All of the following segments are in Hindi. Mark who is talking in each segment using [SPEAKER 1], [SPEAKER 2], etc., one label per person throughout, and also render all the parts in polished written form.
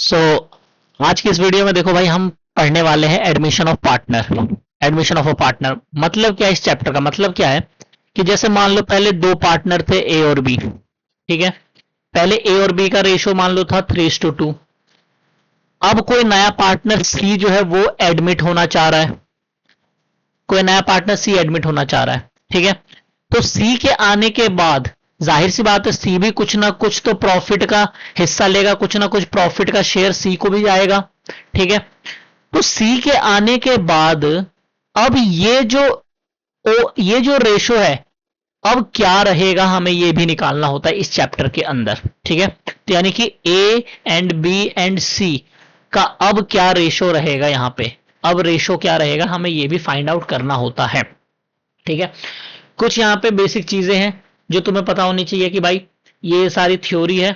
[SPEAKER 1] सो आज की इस वीडियो में देखो भाई हम पढ़ने वाले हैं admission of partner. Admission of a partner मतलब क्या है, इस चैप्टर का मतलब क्या है कि जैसे मान लो पहले दो पार्टनर थे ए और बी। ठीक है, पहले ए और बी का रेशियो मान लो था 3:2। अब कोई नया पार्टनर सी जो है वो एडमिट होना चाह रहा है, कोई नया पार्टनर सी एडमिट होना चाह रहा है। ठीक है, तो सी के आने के बाद जाहिर सी बात है सी भी कुछ ना कुछ तो प्रॉफिट का हिस्सा लेगा, कुछ ना कुछ प्रॉफिट का शेयर सी को भी जाएगा। ठीक है, तो सी के आने के बाद अब ये जो रेशो है अब क्या रहेगा, हमें ये भी निकालना होता है इस चैप्टर के अंदर। ठीक है, तो यानी कि ए एंड बी एंड सी का अब क्या रेशो रहेगा, यहां पे अब रेशो क्या रहेगा हमें ये भी फाइंड आउट करना होता है। ठीक है, कुछ यहां पे बेसिक चीजें हैं जो तुम्हें पता होनी चाहिए कि भाई ये सारी थ्योरी है।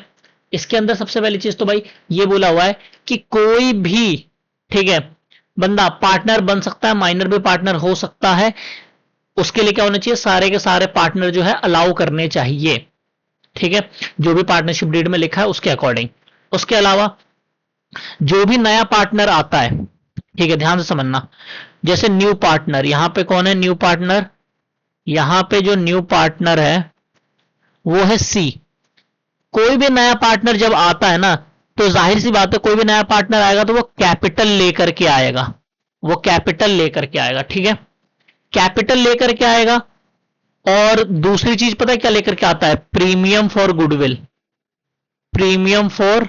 [SPEAKER 1] इसके अंदर सबसे पहली चीज तो भाई ये बोला हुआ है कि कोई भी, ठीक है, बंदा पार्टनर बन सकता है, माइनर भी पार्टनर हो सकता है। उसके लिए क्या होना चाहिए, सारे के सारे पार्टनर जो है अलाउ करने चाहिए। ठीक है, जो भी पार्टनरशिप डीड में लिखा है उसके अकॉर्डिंग। उसके अलावा जो भी नया पार्टनर आता है, ठीक है, ध्यान से समझना, जैसे न्यू पार्टनर, यहां पे कौन है न्यू पार्टनर, यहां पे जो न्यू पार्टनर है वो है सी। कोई भी नया पार्टनर जब आता है ना, तो जाहिर सी बात है कोई भी नया पार्टनर आएगा तो वो कैपिटल लेकर के आएगा, वो कैपिटल लेकर के आएगा। ठीक है, कैपिटल लेकर के आएगा। और दूसरी चीज पता है क्या लेकर के आता है, premium for goodwill. Premium for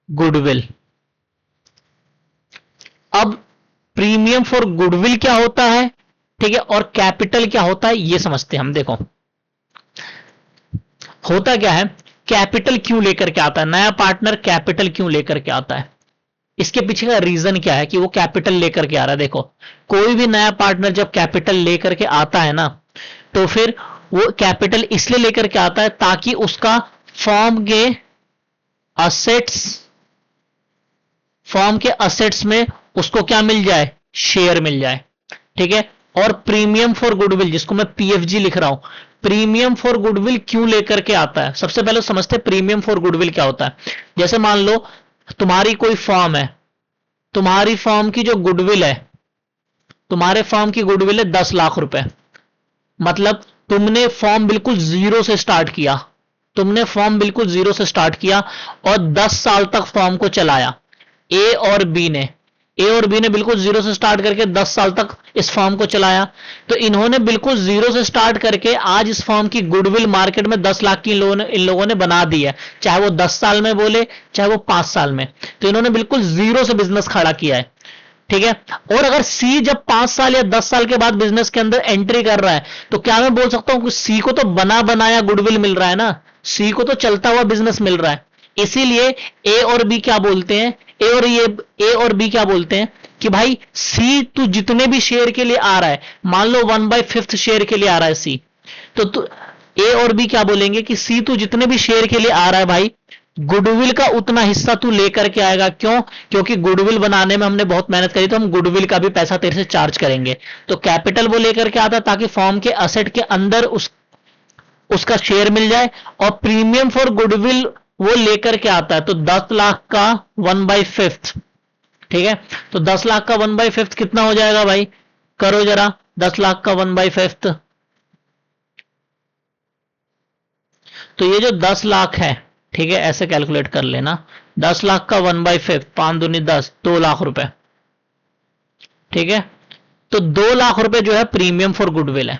[SPEAKER 1] goodwill. अब प्रीमियम फॉर गुडविल क्या होता है, ठीक है, और कैपिटल क्या होता है ये समझते हैं हम। देखो होता क्या है, कैपिटल क्यों लेकर के आता है नया पार्टनर, कैपिटल क्यों लेकर के आता है, इसके पीछे का रीजन क्या है कि वो कैपिटल लेकर के आ रहा है। देखो कोई भी नया पार्टनर जब कैपिटल लेकर के आता है ना, तो फिर वो कैपिटल इसलिए लेकर के आता है ताकि उसका फॉर्म के असेट्स, फॉर्म के असेट्स में उसको क्या मिल जाए, शेयर मिल जाए। ठीक है, और प्रीमियम फॉर गुडविल जिसको मैं पीएफजी लिख रहा हूं, प्रीमियम फॉर गुडविल क्यों लेकर के आता है, सबसे पहले समझते हैं प्रीमियम फॉर गुडविल क्या होता है। जैसे मान लो तुम्हारी कोई फॉर्म है, तुम्हारी फॉर्म की जो गुडविल है, तुम्हारे फॉर्म की गुडविल है 10 लाख रुपए। मतलब तुमने फॉर्म बिल्कुल जीरो से स्टार्ट किया, तुमने फॉर्म बिल्कुल जीरो से स्टार्ट किया और 10 साल तक फॉर्म को चलाया। ए और बी ने, ए और बी ने बिल्कुल जीरो से स्टार्ट करके 10 साल तक इस फॉर्म को चलाया। तो इन्होंने बिल्कुल जीरो से स्टार्ट करके आज इस फॉर्म की गुडविल मार्केट में 10 लाख की इन लोगों ने बना दी है, चाहे वो 10 साल में बोले चाहे वो 5 साल में। तो इन्होंने बिल्कुल जीरो से बिजनेस खड़ा किया है। ठीक है, और अगर सी जब 5 साल या 10 साल के बाद बिजनेस के अंदर एंट्री कर रहा है, तो क्या मैं बोल सकता हूं कि सी को तो बना बनाया गुडविल मिल रहा है ना, सी को तो चलता हुआ बिजनेस मिल रहा है। इसीलिए ए और बी क्या बोलते हैं, ए और बी क्या बोलते हैं कि भाई सी तू जितने भी शेयर के लिए आ रहा है, मान लो 1/5 शेयर के लिए आ रहा है सी, तो तू ए और बी क्या बोलेंगे कि सी तू जितने भी शेयर के लिए आ रहा है भाई, गुडविल का उतना हिस्सा तू लेकर के आएगा। क्यों, क्योंकि गुडविल बनाने में हमने बहुत मेहनत करी, तो हम गुडविल का भी पैसा तेरे से चार्ज करेंगे। तो कैपिटल वो लेकर के आता ताकि फॉर्म के असेट के अंदर उसका शेयर मिल जाए। और प्रीमियम फॉर गुडविल वो लेकर के आता है, तो 10 लाख का 1/5। ठीक है, तो 10 लाख का 1/5 कितना हो जाएगा भाई, करो जरा, 10 लाख का 1/5, तो ये जो 10 लाख है, ठीक है, ऐसे कैलकुलेट कर लेना, 10 लाख का 1/5, 5 दूनी 10, 2 लाख रुपए। ठीक है, तो 2 लाख रुपए जो है प्रीमियम फॉर गुडविल है।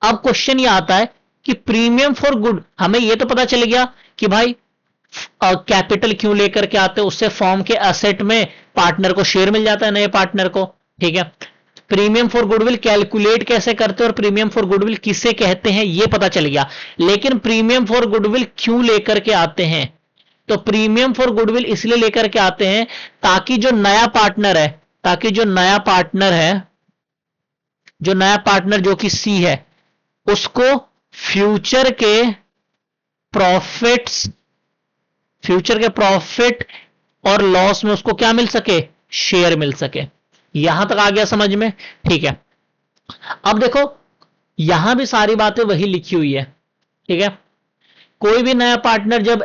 [SPEAKER 1] अब क्वेश्चन ये आता है कि प्रीमियम फॉर गुड, हमें ये तो पता चल गया कि भाई कैपिटल क्यों लेकर के आते हैं, उससे फॉर्म के एसेट में पार्टनर को शेयर मिल जाता है, नए पार्टनर को। ठीक है, प्रीमियम फॉर गुडविल कैलकुलेट कैसे करते हैं और प्रीमियम फॉर गुडविल किसे कहते हैं ये पता चल गया। लेकिन प्रीमियम फॉर गुडविल क्यों लेकर के आते हैं, तो प्रीमियम फॉर गुडविल इसलिए लेकर के आते हैं ताकि जो नया पार्टनर है, ताकि जो नया पार्टनर है, जो नया पार्टनर जो कि सी है, उसको फ्यूचर के प्रॉफिट्स, फ्यूचर के प्रॉफिट और लॉस में उसको क्या मिल सके, शेयर मिल सके। यहां तक आ गया समझ में। ठीक है, अब देखो यहां भी सारी बातें वही लिखी हुई है। ठीक है, कोई भी नया पार्टनर जब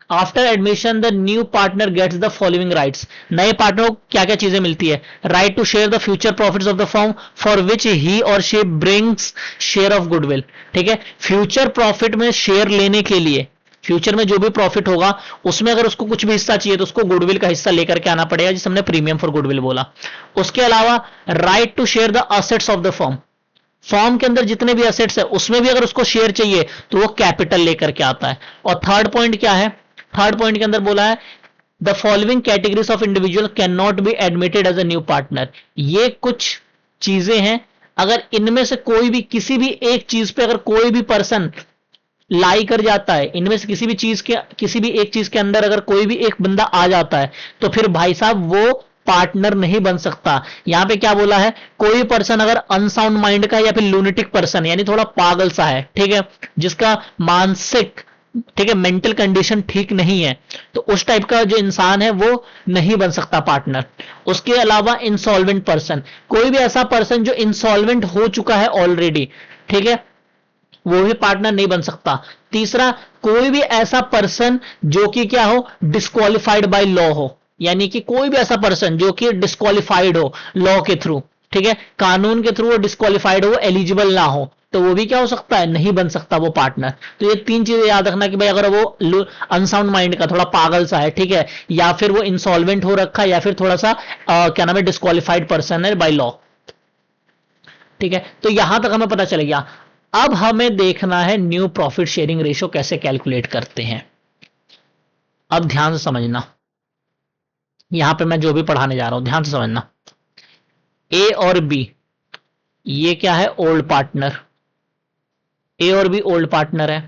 [SPEAKER 1] after admission the new partner gets the following rights. नए पार्टनर को क्या क्या चीजें मिलती है? Right to share the future profits of the firm for which he और she brings share of goodwill. ठीक है, फ्यूचर प्रॉफिट में शेयर लेने के लिए, फ्यूचर में जो भी प्रॉफिट होगा उसमें अगर उसको कुछ भी हिस्सा चाहिए तो उसको गुडविल का हिस्सा लेकर के आना पड़ेगा, जिसे हमने प्रीमियम फॉर गुडविल बोला। उसके अलावा right to share the assets of the firm, firm के अंदर जितने भी असेट्स है उसमें भी अगर उसको शेयर चाहिए तो वो कैपिटल लेकर के आता है। और थर्ड पॉइंट क्या है? थर्ड पॉइंट के अंदर बोला है the following categories of individual cannot be admitted as a new partner. ये कुछ चीजें हैं, अगर इनमें से कोई भी किसी भी एक चीज पे अगर कोई भी पर्सन लाई कर जाता है, इनमें से किसी भी एक चीज के अंदर अगर कोई भी एक बंदा आ जाता है तो फिर भाई साहब वो पार्टनर नहीं बन सकता। यहां पे क्या बोला है? कोई पर्सन अगर अनसाउंड माइंड का या फिर लूनेटिक पर्सन यानी थोड़ा पागल सा है, ठीक है, जिसका मानसिक, ठीक है, मेंटल कंडीशन ठीक नहीं है, तो उस टाइप का जो इंसान है वो नहीं बन सकता पार्टनर। उसके अलावा इंसॉल्वेंट पर्सन, कोई भी ऐसा पर्सन जो इंसॉल्वेंट हो चुका है ऑलरेडी, ठीक है, वो भी पार्टनर नहीं बन सकता। तीसरा, कोई भी ऐसा पर्सन जो कि क्या हो? डिस्क्वालिफाइड बाय लॉ हो, यानी कि कोई भी ऐसा पर्सन जो कि डिस्क्वालिफाइड हो लॉ के थ्रू, ठीक है, कानून के थ्रू वो डिस्क्वालिफाइड हो, एलिजिबल ना हो, तो वो भी क्या हो सकता है? नहीं बन सकता वो पार्टनर। तो ये तीन चीजें याद रखना कि भाई अगर वो अनसाउंड माइंड का थोड़ा पागल सा है, ठीक है, या फिर वो इंसॉल्वेंट हो रखा है, या फिर थोड़ा सा क्या नाम है, डिस्क्वालिफाइड पर्सन है बाय लॉ। ठीक है, तो यहां तक हमें पता चल गया। अब हमें देखना है न्यू प्रॉफिट शेयरिंग रेशियो कैसे कैलकुलेट करते हैं। अब ध्यान से समझना, यहां पे मैं जो भी पढ़ाने जा रहा हूं ध्यान से समझना। ए और बी, ये क्या है? Old partner. ए और बी ओल्ड पार्टनर है,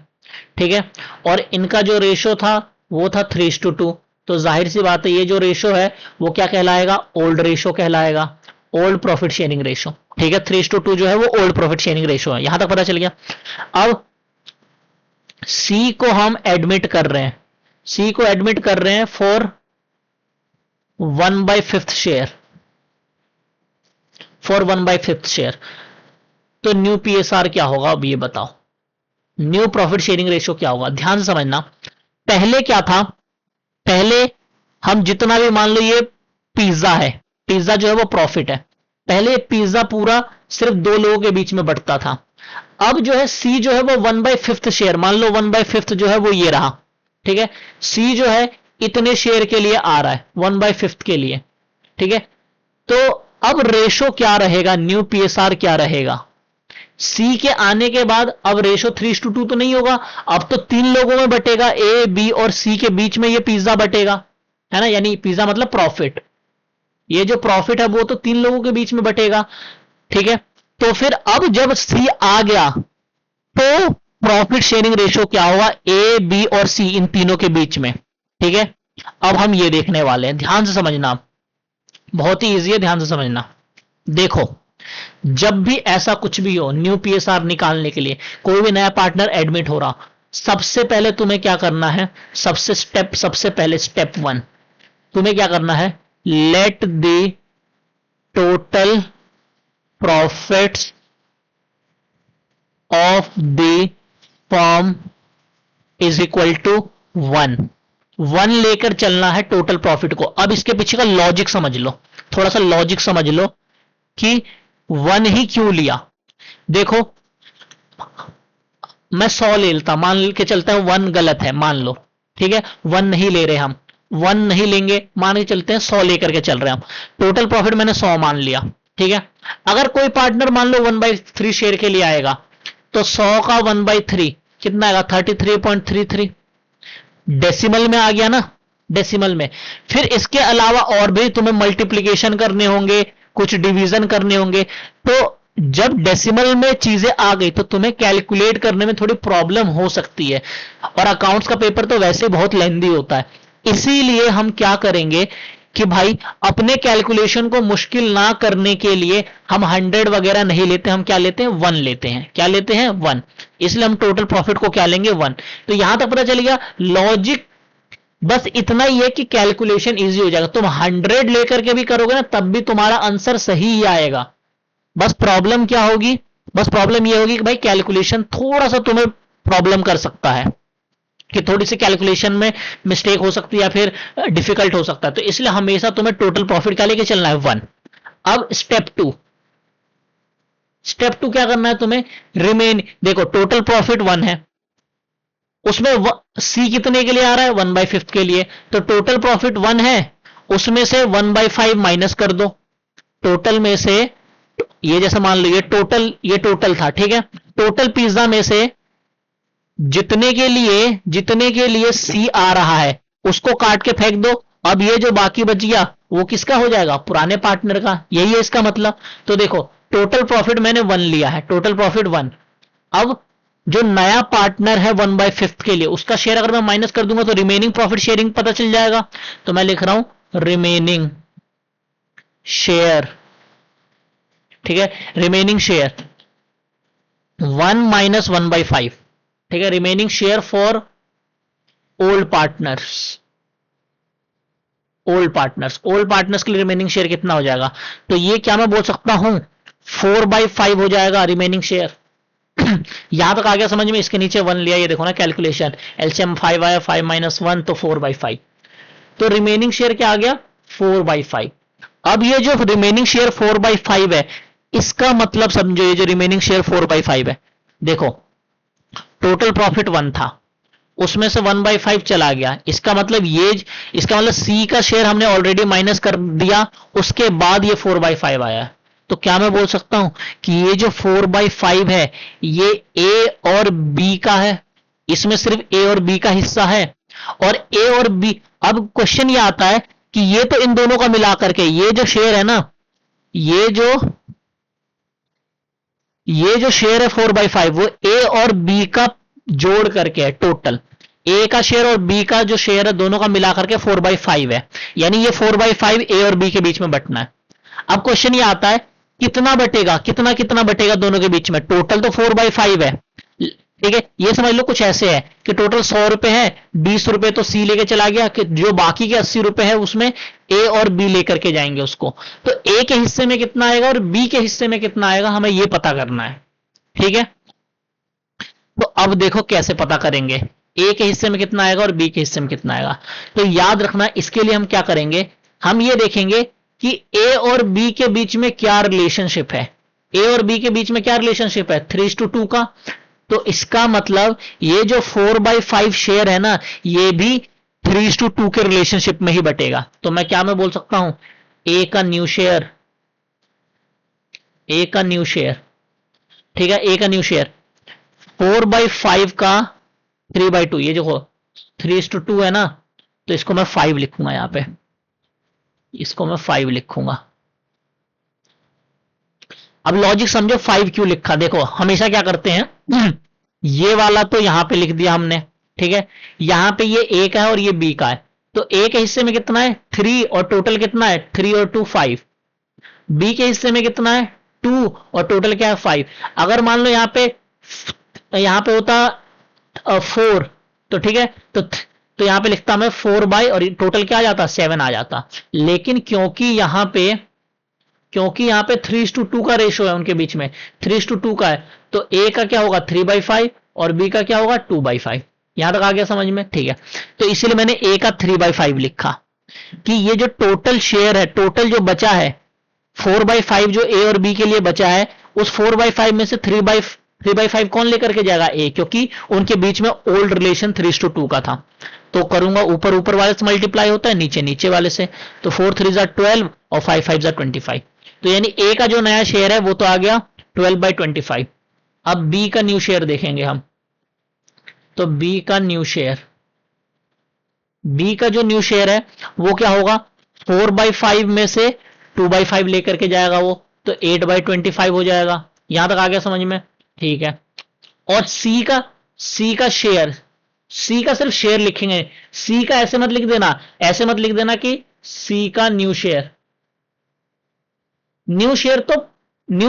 [SPEAKER 1] ठीक है, और इनका जो रेशो था वो था 3:2। तो जाहिर सी बात है ये जो रेशो है वो क्या कहलाएगा? ओल्ड रेशो कहलाएगा, ओल्ड प्रॉफिट शेयरिंग रेशो। ठीक है, 3:2 जो है वो ओल्ड प्रॉफिट शेयरिंग रेशो है। यहां तक पता चल गया। अब सी को हम एडमिट कर रहे हैं, सी को एडमिट कर रहे हैं फॉर 1/5 शेयर, फॉर 1/5 शेयर। तो न्यू पीएसआर क्या होगा? अब ये बताओ, न्यू प्रॉफिट शेयरिंग रेशो क्या होगा? ध्यान से समझना। पहले क्या था? पहले हम जितना भी, मान लो ये पिज्जा है, पिज्जा जो है वो प्रॉफिट है, पहले पिज्जा पूरा सिर्फ 2 लोगों के बीच में बंटता था। अब जो है सी जो है वो 1/5 शेयर, मान लो 1/5 जो है वो ये रहा, ठीक है, सी जो है इतने शेयर के लिए आ रहा है 1/5 के लिए, ठीक है। तो अब रेशो क्या रहेगा? न्यू पीएसआर क्या रहेगा? सी के आने के बाद अब रेशो 3:2 तो नहीं होगा, अब तो 3 लोगों में बटेगा, ए बी और सी के बीच में ये पिज्जा बटेगा, है ना, यानी पिज्जा मतलब प्रॉफिट, ये जो प्रॉफिट है वो तो 3 लोगों के बीच में बटेगा, ठीक है। तो फिर अब जब सी आ गया तो प्रॉफिट शेयरिंग रेशो क्या होगा? ए बी और सी इन तीनों के बीच में, ठीक है। अब हम ये देखने वाले हैं, ध्यान से समझना, बहुत ही इजी है, ध्यान से समझना। देखो, जब भी ऐसा कुछ भी हो, न्यू पीएसआर निकालने के लिए कोई भी नया पार्टनर एडमिट हो रहा, सबसे पहले तुम्हें क्या करना है? सबसे पहले स्टेप 1 तुम्हें क्या करना है? Let the total profits of the firm is equal to 1 लेकर चलना है टोटल प्रॉफिट को। अब इसके पीछे का लॉजिक समझ लो, थोड़ा सा लॉजिक समझ लो कि 1 ही क्यों लिया। देखो, मैं 100 ले लेता, मान के चलता है 1 गलत है, मान लो, ठीक है, 1 नहीं ले रहे हम, 1 नहीं लेंगे, मान के चलते हैं 100 लेकर के चल रहे हैं हम, टोटल प्रॉफिट मैंने 100 मान लिया, ठीक है। अगर कोई पार्टनर मान लो 1/3 शेयर के लिए आएगा तो 100 का 1/3 कितना आएगा? 33.33 डेसिमल में आ गया ना, डेसिमल में। फिर इसके अलावा और भी तुम्हें मल्टीप्लीकेशन करने होंगे, कुछ डिवीजन करने होंगे, तो जब डेसिमल में चीजें आ गई तो तुम्हें कैलकुलेट करने में थोड़ी प्रॉब्लम हो सकती है, और अकाउंट्स का पेपर तो वैसे बहुत लेंदी होता है। इसीलिए हम क्या करेंगे कि भाई अपने कैलकुलेशन को मुश्किल ना करने के लिए हम 100 वगैरह नहीं लेते, हम क्या लेते हैं? 1 लेते हैं। क्या लेते हैं? 1। इसलिए हम टोटल प्रॉफिट को क्या लेंगे? 1। तो यहां तक पता चल गया, लॉजिक बस इतना ही है कि कैलकुलेशन इजी हो जाएगा। तुम 100 लेकर के भी करोगे ना तब भी तुम्हारा आंसर सही ही आएगा। बस प्रॉब्लम क्या होगी? बस प्रॉब्लम यह होगी कि भाई कैलकुलेशन थोड़ा सा तुम्हें प्रॉब्लम कर सकता है, कि थोड़ी सी कैलकुलेशन में मिस्टेक हो सकती है या फिर डिफिकल्ट हो सकता है, तो इसलिए हमेशा तुम्हें टोटल प्रॉफिट क्या लेके चलना है, 1। अब स्टेप टू क्या करना है तुम्हें, रिमेन, देखो टोटल प्रॉफिट 1 है, उसमें सी कितने के लिए आ रहा है, 1/5 के लिए, तो टोटल प्रॉफिट 1 है, उसमें से 1/5 माइनस कर दो, टोटल में से, ये जैसे मान लो ये टोटल था, ठीक है, टोटल पिज्जा में से जितने के लिए सी आ रहा है उसको काट के फेंक दो। अब ये जो बाकी बच गया वो किसका हो जाएगा, पुराने पार्टनर का, यही है इसका मतलब। तो देखो टोटल प्रॉफिट मैंने 1 लिया है, टोटल प्रॉफिट 1। अब जो नया पार्टनर है 1/5 के लिए उसका शेयर अगर मैं माइनस कर दूंगा तो रिमेनिंग प्रॉफिट शेयरिंग पता चल जाएगा। तो मैं लिख रहा हूं रिमेनिंग शेयर, ठीक है, रिमेनिंग शेयर 1 - 1/5, ठीक है, remaining share for old partners के लिए रिमेनिंग शेयर कितना हो जाएगा, तो ये क्या मैं बोल सकता हूं 4/5 हो जाएगा रिमेनिंग शेयर। यहां तक आ गया समझ में, इसके नीचे 1 लिया, ये देखो ना कैलकुलेशन, एलसीएम 5 आया, 5 - 1 तो 4/5, तो रिमेनिंग शेयर क्या आ गया 4/5। अब ये जो रिमेनिंग शेयर 4/5 है, इसका मतलब समझो, ये जो रिमेनिंग शेयर 4/5 है, देखो टोटल प्रॉफिट 1 था, उसमें से 1/5 चला गया, इसका मतलब सी का शेयर हमने ऑलरेडी माइनस कर दिया, उसके बाद ये 4/5 आया। तो क्या मैं बोल सकता हूं कि ये जो 4/5 है ये ए और बी का है, इसमें सिर्फ ए और बी का हिस्सा है, और ए और बी, अब क्वेश्चन ये आता है कि ये तो इन दोनों का मिला करके ये जो शेयर है ना, ये जो शेयर है 4/5 वो ए और बी का जोड़ करके है, टोटल ए का शेयर और बी का जो शेयर है दोनों का मिला करके 4/5 है, यानी ये 4/5 ए और बी के बीच में बंटना है। अब क्वेश्चन ये आता है कितना बटेगा, कितना बटेगा दोनों के बीच में, टोटल तो 4/5 है, ठीक है, ये समझ लो कुछ ऐसे है कि टोटल 100 रुपए है, 20 रुपए तो सी लेके चला गया, कि जो बाकी के 80 रुपए है उसमें ए और बी लेकर के जाएंगे उसको, तो ए के हिस्से में कितना आएगा और बी के हिस्से में कितना आएगा, हमें ये पता करना है, ठीक है। तो अब देखो कैसे पता करेंगे, ए के हिस्से में कितना आएगा और बी के हिस्से में कितना आएगा। तो याद रखना, इसके लिए हम क्या करेंगे, हम ये देखेंगे कि ए और बी के बीच में क्या रिलेशनशिप है, ए और बी के बीच में क्या रिलेशनशिप है 3:2 का, तो इसका मतलब ये जो 4/5 शेयर है ना, ये भी 3:2 के रिलेशनशिप में ही बटेगा। तो मैं बोल सकता हूं ए का न्यू शेयर, ठीक है, ए का न्यू शेयर 4/5 का 3/2, ये जो 3:2 है ना, तो इसको मैं 5 लिखूंगा, यहां पे इसको मैं 5 लिखूंगा। अब लॉजिक समझो 5 क्यों लिखा, देखो हमेशा क्या करते हैं ये वाला तो यहां पे लिख दिया हमने, ठीक है, यहां पे ये ए का है और ये बी का है, तो ए के हिस्से में कितना है 3 और टोटल कितना है 3 और 2 5, बी के हिस्से में कितना है 2 और टोटल क्या है 5। अगर मान लो यहां पे होता 4, तो ठीक है, तो यहां पे लिखता मैं 4 और टोटल क्या आ जाता 7 आ जाता, लेकिन क्योंकि यहां पे 3:2 का रेशो है उनके बीच में, 3:2 का है, तो ए का क्या होगा 3/5 और बी का क्या होगा 2/5। यहां तक आ गया समझ में, ठीक है, तो इसीलिए मैंने ए का 3/5 लिखा कि ये जो टोटल शेयर है, टोटल जो बचा है 4/5 जो ए और बी के लिए बचा है, उस 4/5 में से 3/5 कौन लेकर के जाएगा ए, क्योंकि उनके बीच में ओल्ड रिलेशन 3:2 का था। तो करूंगा ऊपर वाले से मल्टीप्लाई होता है, नीचे वाले से, तो 4 3 12 और 5 5 25, तो यानी ए का जो नया शेयर है वो तो आ गया 12/25। अब बी का न्यू शेयर देखेंगे हम, तो बी का जो न्यू शेयर है वो क्या होगा 4/5 में से 2/5 लेकर के जाएगा वो, तो 8/25 हो जाएगा। यहां तक आ गया समझ में, ठीक है। और सी का सिर्फ शेयर लिखेंगे, सी का ऐसे मत लिख देना कि सी का न्यू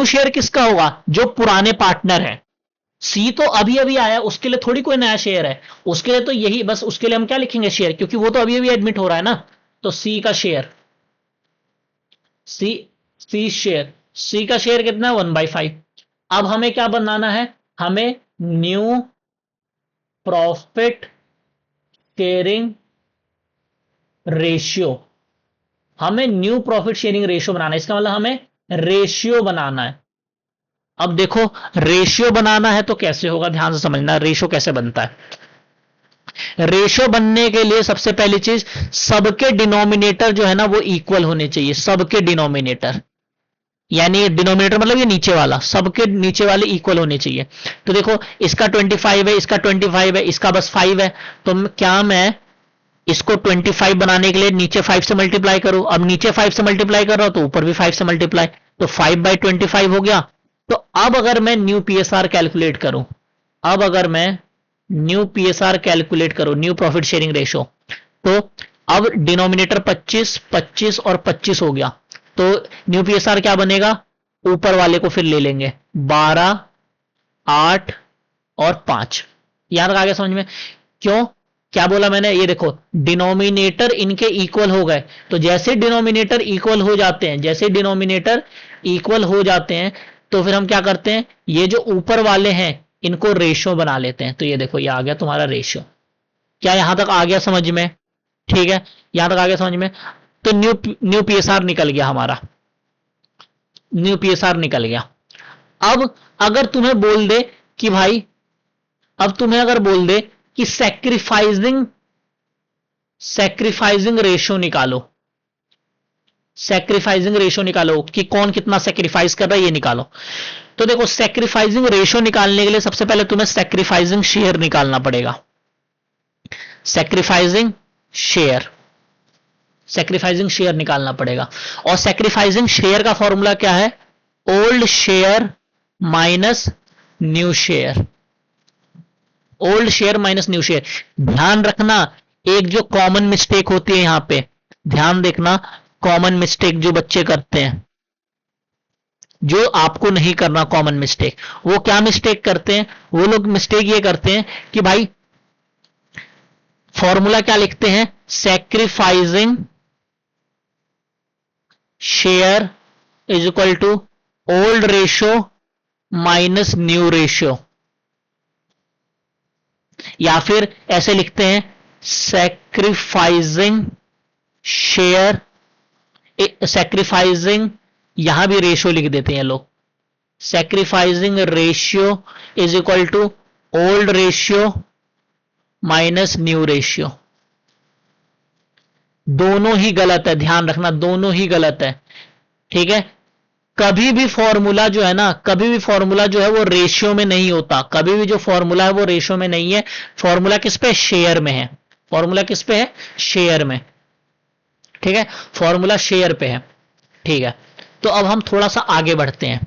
[SPEAKER 1] शेयर किसका होगा, जो पुराने पार्टनर है। सी तो अभी अभी आया, उसके लिए थोड़ी कोई नया शेयर है, उसके लिए तो यही बस, उसके लिए हम क्या लिखेंगे शेयर, क्योंकि वो तो अभी अभी एडमिट हो रहा है ना। तो सी का शेयर कितना है 1/5। अब हमें क्या बनाना है, हमें न्यू प्रॉफिट शेयरिंग रेशियो, हमें न्यू प्रॉफिट शेयरिंग रेशियो बनाना है। इसका मतलब हमें रेशियो बनाना है। अब देखो रेशियो बनाना है तो कैसे होगा, ध्यान से समझना रेशियो कैसे बनता है। रेशियो बनने के लिए सबसे पहली चीज, सबके डिनोमिनेटर जो है ना वो इक्वल होने चाहिए। सबके डिनोमिनेटर, यानी डिनोमिनेटर मतलब ये नीचे वाला, सबके नीचे वाले इक्वल होने चाहिए। तो देखो इसका 25 है, इसका 25 है, इसका बस 5 है। तो क्या मैं इसको 25 बनाने के लिए नीचे 5 से मल्टीप्लाई करूं? अब नीचे 5 से मल्टीप्लाई कर रहा हूं तो ऊपर भी 5 से मल्टीप्लाई, तो 5/25 हो गया। तो अब अगर मैं न्यू पीएसआर कैलकुलेट करूं, अब अगर मैं न्यू पीएसआर कैलकुलेट करूं, न्यू प्रॉफिट शेयरिंग रेशो, तो अब डिनोमिनेटर 25, 25 और 25 हो गया। तो न्यू पीएसआर क्या बनेगा, ऊपर वाले को फिर ले लेंगे 12, 8 और 5। यहां तक आ गया समझ में? क्यों, क्या बोला मैंने, ये देखो डिनोमिनेटर इनके इक्वल हो गए। तो जैसे डिनोमिनेटर इक्वल हो जाते हैं, जैसे डिनोमिनेटर इक्वल हो जाते हैं तो फिर हम क्या करते हैं, ये जो ऊपर वाले हैं इनको रेशियो बना लेते हैं। तो ये देखो ये आ गया तुम्हारा रेशियो। क्या यहां तक आ गया समझ में? ठीक है, यहां तक आ गया समझ में। तो न्यू पीएसआर निकल गया हमारा, न्यू पीएसआर निकल गया। अब अगर तुम्हें बोल दे कि भाई, अब तुम्हें अगर बोल दे कि सैक्रिफाइसिंग रेशियो निकालो, सैक्रिफाइसिंग रेशियो निकालो कि कौन कितना सैक्रिफाइस कर रहा है ये निकालो। तो देखो सैक्रिफाइसिंग रेशियो निकालने के लिए सबसे पहले तुम्हें सैक्रिफाइसिंग शेयर निकालना पड़ेगा। सैक्रिफाइसिंग शेयर, सैक्रिफाइसिंग शेयर निकालना पड़ेगा। और सैक्रिफाइसिंग शेयर का फॉर्मूला क्या है, old share minus new share, old share minus new share. ध्यान रखना एक जो कॉमन मिस्टेक होती है यहां पे, ध्यान देखना कॉमन मिस्टेक जो बच्चे करते हैं, जो आपको नहीं करना कॉमन मिस्टेक, वो क्या मिस्टेक करते हैं, वो लोग मिस्टेक ये करते हैं कि भाई फॉर्मूला क्या लिखते हैं, sacrificing share is equal to old ratio minus new ratio, या फिर ऐसे लिखते हैं सैक्रिफाइसिंग शेयर, सैक्रिफाइसिंग यहां भी रेशियो लिख देते हैं लोग, sacrificing ratio is equal to old ratio minus new ratio. दोनों ही गलत है, ध्यान रखना दोनों ही गलत है। ठीक है, कभी भी फॉर्मूला जो है ना, कभी भी फॉर्मूला जो है वो रेशियो में नहीं होता, कभी भी जो फॉर्मूला है वो रेशियो में नहीं है। फॉर्मूला किस पे, शेयर में है। फॉर्मूला किस पे है, शेयर में। ठीक है, फॉर्मूला शेयर पे है। ठीक है, तो अब हम थोड़ा सा आगे बढ़ते हैं।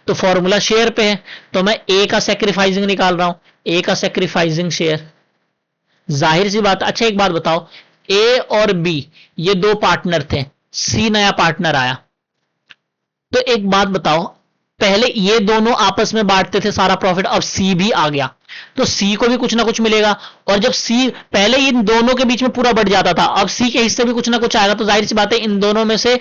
[SPEAKER 1] तो फॉर्मूला शेयर पे है, तो मैं ए का सैक्रिफाइसिंग निकाल रहा हूं, ए का सैक्रिफाइसिंग शेयर, जाहिर सी बात। अच्छा एक बात बताओ, ए और बी ये दो पार्टनर थे, सी नया पार्टनर आया, तो एक बात बताओ, पहले ये दोनों आपस में बांटते थे सारा प्रॉफिट, अब सी भी आ गया तो सी को भी कुछ ना कुछ मिलेगा। और जब सी, पहले इन दोनों के बीच में पूरा बढ़ जाता था, अब सी के हिस्से भी कुछ ना कुछ आएगा, तो जाहिर सी बात है इन दोनों में से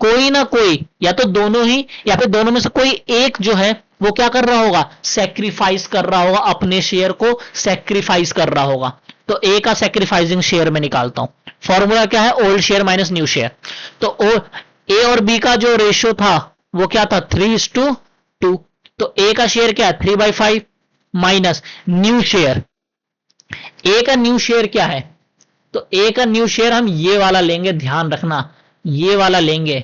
[SPEAKER 1] कोई ना कोई, या तो दोनों ही या फिर दोनों में से कोई एक जो है वो क्या कर रहा होगा, सैक्रिफाइस कर रहा होगा, अपने शेयर को सैक्रिफाइस कर रहा होगा। तो ए का सैक्रिफाइसिंग शेयर में निकालता हूं। फॉर्मूला क्या है, old share minus new share. तो ए और बी का जो रेशियो था वो क्या था, 3:2। तो ए का शेयर क्या है, 3/5 माइनस न्यू शेयर, ए का न्यू शेयर क्या है, तो ए का न्यू शेयर हम ये वाला लेंगे, ध्यान रखना ये वाला लेंगे,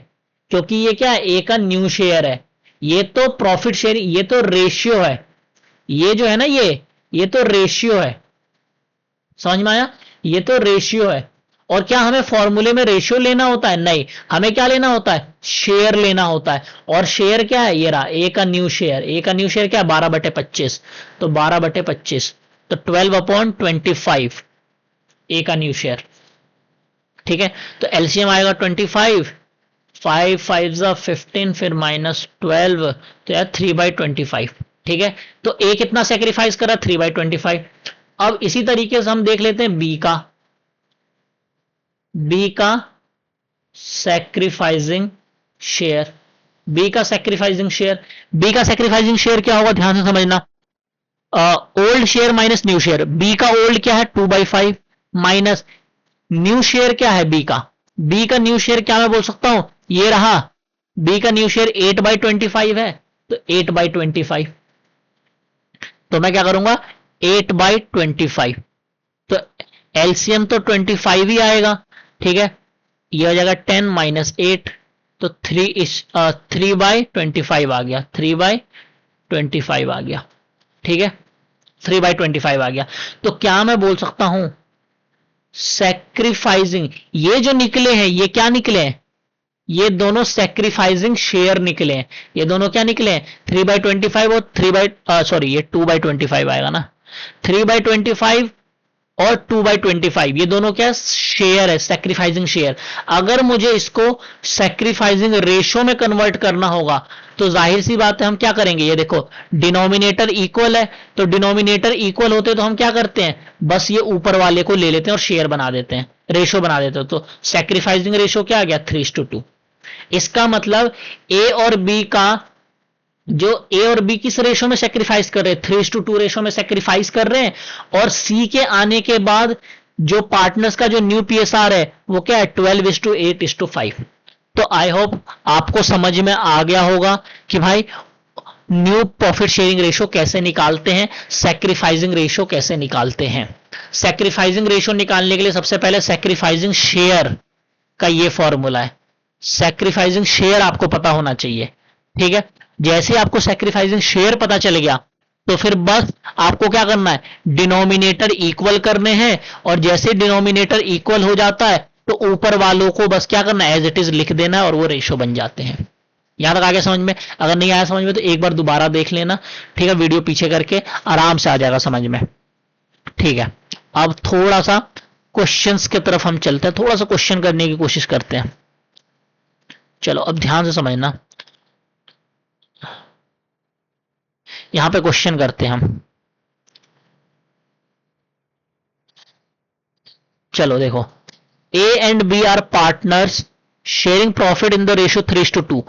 [SPEAKER 1] क्योंकि ये क्या है, ए का न्यू शेयर है, ये तो प्रॉफिट शेयर, ये तो रेशियो है, ये जो है ना ये तो रेशियो है, समझ में आया, ये तो रेशियो है। और क्या हमें फॉर्मूले में रेशियो लेना होता है, नहीं, हमें क्या लेना होता है, शेयर लेना होता है। और शेयर क्या है, ये रहा ए का न्यू शेयर, ए का न्यू शेयर क्या है, 12/25, तो 12/25 तो 12/25 ए का न्यू शेयर। ठीक है, तो एलसीएम आएगा 25, 5 5 15 फिर -12, तो यार 3/25। ठीक है, तो ए कितना सेक्रीफाइस करा, 3/25। अब इसी तरीके से हम देख लेते हैं बी का सैक्रिफाइसिंग शेयर, बी का सैक्रिफाइसिंग शेयर, बी का सैक्रिफाइसिंग शेयर क्या होगा, ध्यान से समझना, old share minus new share. B का ओल्ड क्या है, 2/5, माइनस न्यू शेयर क्या है बी का, बी का न्यू शेयर क्या मैं बोल सकता हूं, ये रहा बी का न्यू शेयर 8/25 है, तो 8/25, तो मैं क्या करूंगा 8/25, तो एलसीएम तो 25 ही आएगा, ठीक है, ये हो जाएगा 10 माइनस 8, तो 3/25 आ गया, 3/25 आ गया, ठीक है, 3/25 आ गया। तो क्या मैं बोल सकता हूं सैक्रिफाइसिंग, ये जो निकले हैं ये क्या निकले हैं, ये दोनों सैक्रिफाइसिंग शेयर निकले हैं, ये दोनों क्या निकले हैं 3/25 और 3 ये 2/25 आएगा ना, 3/25 और 2/25 ये दोनों क्या शेयर है, सैक्रिफाइसिंग शेयर। अगर मुझे इसको सैक्रिफाइसिंग रेशो में कन्वर्ट करना होगा तो जाहिर सी बात है हम क्या करेंगे, ये देखो डिनोमिनेटर इक्वल है, तो डिनोमिनेटर इक्वल होते तो हम क्या करते हैं बस ये ऊपर वाले को ले लेते हैं और शेयर बना देते हैं, रेशो बना देते हैं, तो सैक्रिफाइसिंग रेशो क्या आ गया 3:2। इसका मतलब ए और बी का जो ए और बी किस रेशो में सेक्रीफाइस कर रहे हैं 3:2 रेशो में सेक्रीफाइस कर रहे हैं, और सी के आने के बाद जो पार्टनर्स का जो न्यू पीएसआर है वो क्या है 12:8:5। तो आई होप आपको समझ में आ गया होगा कि भाई न्यू प्रॉफिट शेयरिंग रेशो कैसे निकालते हैं, सैक्रिफाइसिंग रेशो कैसे निकालते हैं। सैक्रिफाइसिंग रेशो निकालने के लिए सबसे पहले सैक्रिफाइसिंग शेयर का ये फॉर्मूला है, सैक्रिफाइसिंग शेयर आपको पता होना चाहिए, ठीक है। जैसे आपको सैक्रिफाइसिंग शेयर पता चल गया तो फिर बस आपको क्या करना है डिनोमिनेटर इक्वल करने हैं, और जैसे डिनोमिनेटर इक्वल हो जाता है तो ऊपर वालों को बस क्या करना है एज इट इज लिख देना है और वो रेशो बन जाते हैं। यहां तक आ गया समझ में, अगर नहीं आया समझ में तो एक बार दोबारा देख लेना, ठीक है, वीडियो पीछे करके आराम से आ जाएगा समझ में, ठीक है। अब थोड़ा सा क्वेश्चंस की तरफ हम चलते हैं, थोड़ा सा क्वेश्चन करने की कोशिश करते हैं। चलो अब ध्यान से समझना, यहां पे क्वेश्चन करते हैं हम। चलो देखो A and B are partners sharing profit in the ratio 3:2,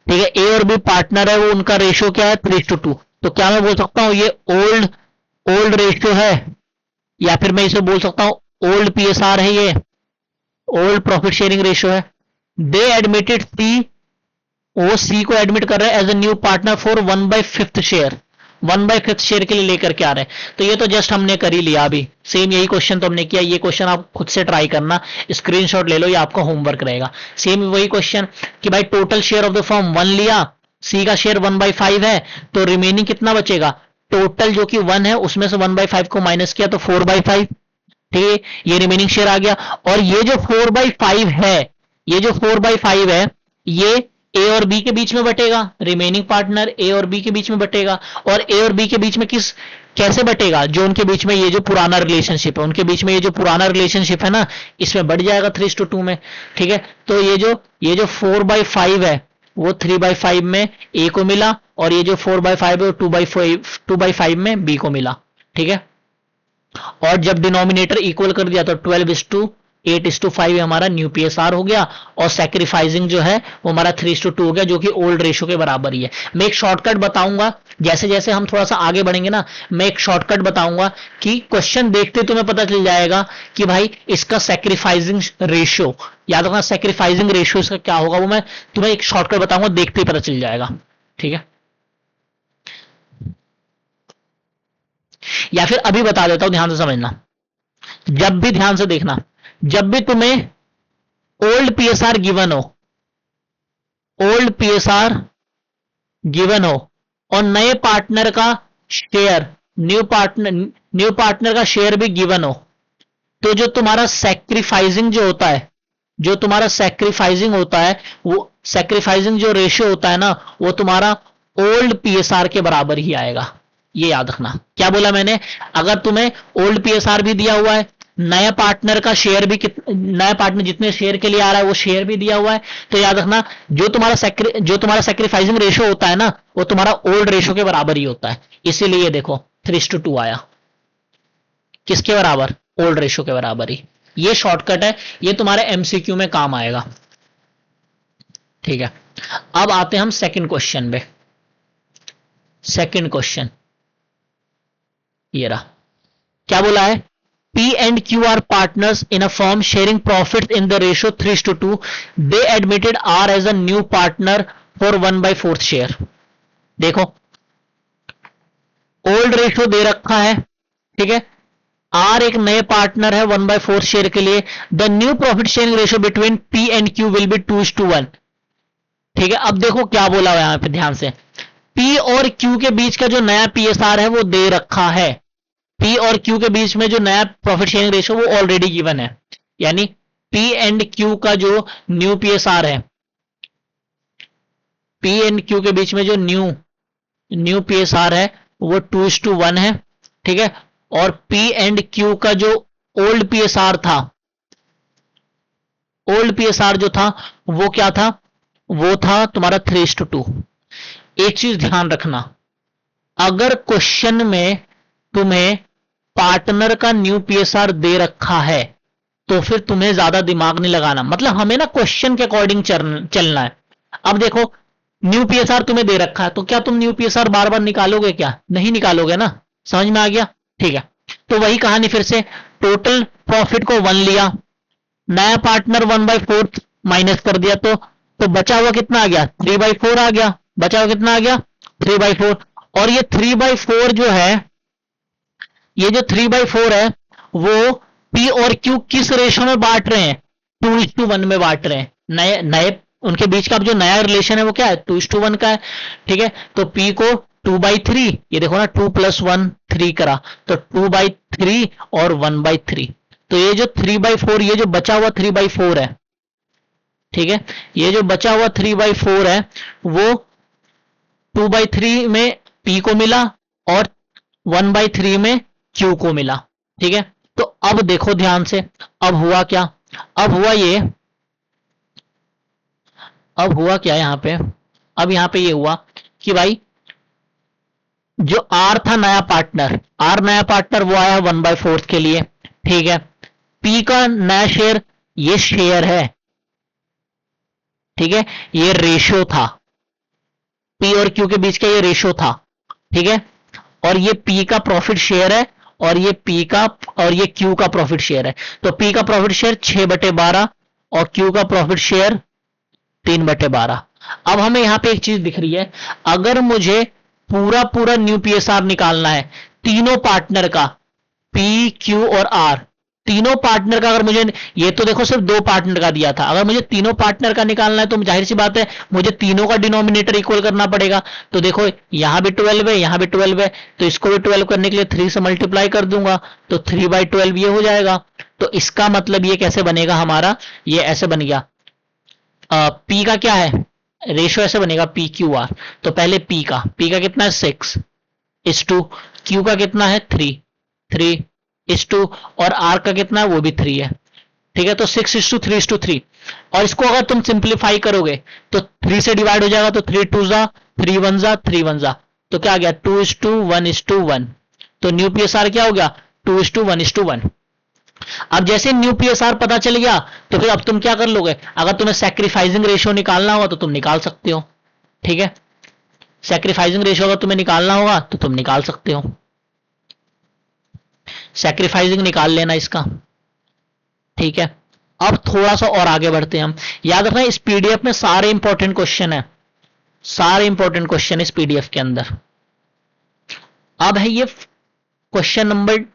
[SPEAKER 1] ठीक है, ए और बी पार्टनर है, वो उनका रेशियो क्या है 3:2। तो क्या मैं बोल सकता हूं ये ओल्ड रेशियो है, या फिर मैं इसे बोल सकता हूं ओल्ड पीएसआर है, ये ओल्ड प्रॉफिट शेयरिंग रेशियो है। दे एडमिटेड सी, वो सी को एडमिट कर रहे हैं as a new partner for 1/5 share, 1/5 share के लिए लेकर के आ रहे हैं। तो ये तो जस्ट हमने कर ही लिया, अभी सेम यही क्वेश्चन तो हमने किया, ये क्वेश्चन आप खुद से ट्राई करना, स्क्रीनशॉट ले लो, ये आपका होमवर्क रहेगा। सेम वही क्वेश्चन कि भाई total share of the firm 1 लिया, सी का शेयर 1/5 है, तो रिमेनिंग कितना बचेगा, टोटल जो कि 1 है उसमें से 1/5 को माइनस किया तो 4/5, ठीक है, ये रिमेनिंग शेयर आ गया। और ये जो 4/5 है, ये जो 4/5 है ये ए और बी के बीच में बटेगा, रिमेनिंग पार्टनर ए और बी के बीच में बटेगा, और ए और बी के बीच में कैसे बटेगा, जो उनके बीच में ये जो पुराना रिलेशनशिप है, उनके बीच में ये जो पुराना रिलेशनशिप है ना, इसमें बढ़ जाएगा 3:2 में, ठीक है। तो ये जो 4/5 है वो 3/5 में ए को मिला, और ये जो 4/5 है वो 2/5 में बी को मिला, ठीक है। और जब डिनोमिनेटर इक्वल कर दिया तो 12:8:5 हमारा न्यू पीएसआर हो गया, और सैक्रिफाइसिंग जो है वो हमारा 3:2 हो गया, जो कि ओल्ड रेशो के बराबर ही है। मैं एक शॉर्टकट बताऊंगा, जैसे जैसे हम थोड़ा सा आगे बढ़ेंगे ना, मैं एक शॉर्टकट बताऊंगा कि क्वेश्चन देखते तुम्हें पता चल जाएगा कि भाई इसका सैक्रिफाइसिंग रेशियो, याद रखना सैक्रिफाइसिंग रेशियो इसका क्या होगा, वो मैं तुम्हें एक शॉर्टकट बताऊंगा, देखते ही पता चल जाएगा, ठीक है। या फिर अभी बता देता हूं, ध्यान से समझना, जब भी ध्यान से देखना, जब भी तुम्हें ओल्ड पीएसआर गिवन हो, ओल्ड पीएसआर गिवन हो और नए पार्टनर का शेयर, न्यू पार्टनर का शेयर भी गिवन हो, तो जो तुम्हारा सैक्रिफाइसिंग जो होता है, जो तुम्हारा सैक्रिफाइसिंग होता है, वो सैक्रिफाइसिंग जो रेशियो होता है ना, वो तुम्हारा ओल्ड पीएसआर के बराबर ही आएगा। ये याद रखना, क्या बोला मैंने, अगर तुम्हें ओल्ड पीएसआर भी दिया हुआ है, नया पार्टनर का शेयर भी नया पार्टनर जितने शेयर के लिए आ रहा है वो शेयर भी दिया हुआ है, तो याद रखना जो तुम्हारा सैक्रिफाइसिंग रेशियो होता है ना, वो तुम्हारा ओल्ड रेशियो के बराबर ही होता है। इसीलिए देखो 3:2 आया, किसके बराबर, ओल्ड रेशियो के बराबर ही। ये शॉर्टकट है, ये तुम्हारे एमसीक्यू में काम आएगा, ठीक है। अब आते हैं हम सेकंड क्वेश्चन पे। सेकंड क्वेश्चन ये रहा, क्या बोला है, P and Q are partners in a firm sharing profits in the ratio 3:2. They admitted R as a new partner for 1/4 share. देखो ओल्ड रेशियो दे रखा है, ठीक है, आर एक नए पार्टनर है 1/4 शेयर के लिए. The new profit sharing ratio between P and Q will be 2:1. ठीक है, अब देखो क्या बोला हुआ यहां पे ध्यान से. पी और क्यू के बीच का जो नया पीएसआर है वो दे रखा है. पी और क्यू के बीच में जो नया प्रॉफिट शेयरिंग रेशियो वो ऑलरेडी गिवन है. यानी पी एंड क्यू का जो न्यू पीएसआर है, पी एंड क्यू के बीच में जो न्यू पीएसआर है वो 2:1 है. ठीक है, और पी एंड क्यू का जो ओल्ड पीएसआर था, ओल्ड पीएसआर जो था वो क्या था, वो था तुम्हारा 3:2. एक चीज ध्यान रखना, अगर क्वेश्चन में तुम्हें पार्टनर का न्यू पीएसआर दे रखा है तो फिर तुम्हें ज्यादा दिमाग नहीं लगाना. मतलब हमें ना क्वेश्चन के अकॉर्डिंग चलना है. अब देखो न्यू पीएसआर तुम्हें दे रखा है तो क्या तुम न्यू पीएसआर बार बार निकालोगे? क्या नहीं निकालोगे ना. समझ में आ गया? ठीक है, तो वही कहानी फिर से. टोटल प्रॉफिट को 1 लिया, नया पार्टनर 1/4 माइनस कर दिया, तो बचा हुआ कितना आ गया? 3/4 आ गया. बचा हुआ कितना आ गया? 3/4. और ये 3/4 जो है, ये जो 3/4 है वो पी और क्यू किस रेशो में बांट रहे हैं? 2:1 में बांट रहे हैं. नए उनके बीच का जो नया रिलेशन है वो क्या है? 2:1 का है. ठीक है, तो पी को 2/3, ये देखो ना 2 + 1 3 करा, तो 2/3 और 1/3. तो ये जो 3/4, ये जो बचा हुआ 3/4 है, ठीक है, ये जो बचा हुआ 3/4 है वो 2/3 में पी को मिला और 1/3 में क्यू को मिला. ठीक है, तो अब देखो ध्यान से, अब हुआ क्या? अब हुआ क्या यहां पे? अब यहां पे ये हुआ कि भाई जो आर था नया पार्टनर वो आया 1/4 के लिए. ठीक है, पी का नया शेयर, ये शेयर है. ठीक है, ये रेशो था, पी और क्यू के बीच का ये रेशो था. ठीक है, और ये पी का प्रॉफिट शेयर है और ये क्यू का प्रॉफिट शेयर है. तो पी का प्रॉफिट शेयर 6/12 और क्यू का प्रॉफिट शेयर 3/12. अब हमें यहां पे एक चीज दिख रही है, अगर मुझे पूरा न्यू पीएसआर निकालना है तीनों पार्टनर का, पी क्यू और आर, तीनों पार्टनर का, अगर मुझे, ये तो देखो सिर्फ 2 पार्टनर का दिया था, अगर मुझे तीनों पार्टनर का निकालना है तो जाहिर सी बात है मुझे तीनों का डिनोमिनेटर इक्वल करना पड़ेगा. तो देखो यहां भी 12 है, यहां भी 12 है, तो इसको भी 12 करने के लिए 3 से मल्टीप्लाई कर दूंगा तो 3/12 ये हो जाएगा. तो इसका मतलब ये कैसे बनेगा हमारा? ये ऐसे बन गया, पी का क्या है रेशो, ऐसे बनेगा पी क्यू आर. तो पहले पी का कितना है? 6:2. क्यू का कितना है? 3:2. और आर का कितना है? वो भी 3 है. ठीक है, तो 6:3:3. और इसको अगर तुम सिंप्लीफाई करोगे तो 3 से डिवाइड हो जाएगा, तो 3 2 जा, 3 1 जा, 3 1 जा, तो क्या आ गया? 2:1:1. तो न्यू पीएसआर क्या हो गया? 2:1:1. अब जैसे न्यू पीएसआर पता चल गया तो फिर अब तुम क्या कर लोगे? अगर तुम्हें सैक्रिफाइसिंग रेशियो निकालना होगा तो तुम निकाल सकते हो. ठीक है, सैक्रिफाइसिंग रेशियो अगर तुम्हें निकालना होगा तो तुम निकाल सकते हो. सैक्रिफाइसिंग निकाल लेना इसका. ठीक है, अब थोड़ा सा और आगे बढ़ते हैं हम. याद रखना इस पीडीएफ में सारे इंपॉर्टेंट क्वेश्चन है, सारे इंपॉर्टेंट क्वेश्चन इस पीडीएफ के अंदर. अब है ये क्वेश्चन नंबर,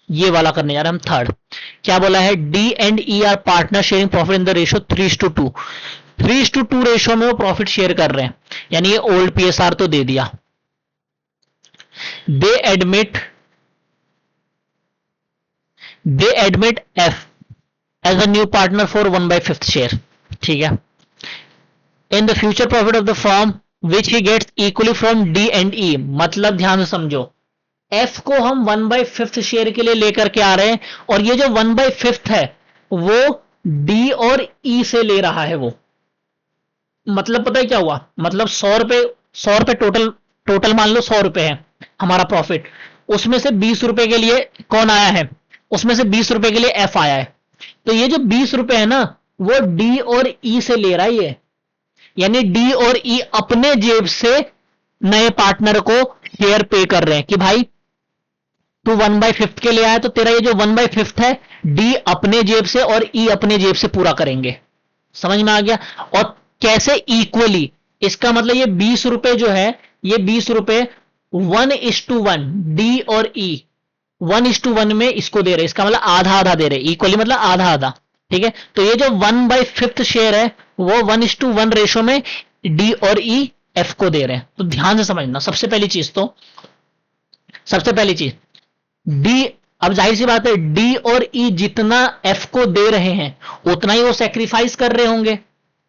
[SPEAKER 1] ये वाला करने जा रहे हैं हम, थर्ड. क्या बोला है? D and E R partner sharing profit in the ratio 3:2. 3:2 ratio में वो प्रॉफिट शेयर कर रहे हैं, यानी ये ओल्ड पीएसआर तो दे दिया. They admit F as a new partner for 1/5 share. ठीक है, in the future profit of the firm which he gets equally from D and E. मतलब ध्यान से समझो, एफ को हम 1/5 शेयर के लिए लेकर के आ रहे हैं और ये जो 1/5 है वो डी और ई से ले रहा है. वो मतलब पता है क्या हुआ? मतलब 100 रुपए टोटल मान लो 100 रुपए है हमारा प्रॉफिट, उसमें से 20 रुपए के लिए कौन आया है? उसमें से 20 रुपए के लिए एफ आया है. तो ये जो 20 रुपए है ना वो डी और ई से ले रहा है ये, यानी डी और ई अपने जेब से नए पार्टनर को शेयर पे कर रहे हैं कि भाई तू 1/5 के लिए आया, तो तेरा ये जो 1/5 है, डी अपने जेब से और ई अपने जेब से पूरा करेंगे। समझ में आ गया? और कैसे इक्वली, इसका मतलब ये 20 रुपए जो है, ये 20 रुपए 1:1 डी और ई 1:1 में इसको दे रहे, इसका मतलब आधा आधा दे रहे, इक्वली मतलब आधा आधा। ठीक है, तो ये जो 1/5 शेयर है वो 1:1 रेशो में डी और ई एफ को दे रहे हैं। तो ध्यान से समझना, सबसे पहली चीज डी, अब जाहिर सी बात है डी और ई जितना एफ को दे रहे हैं उतना ही वो सेक्रीफाइस कर रहे होंगे,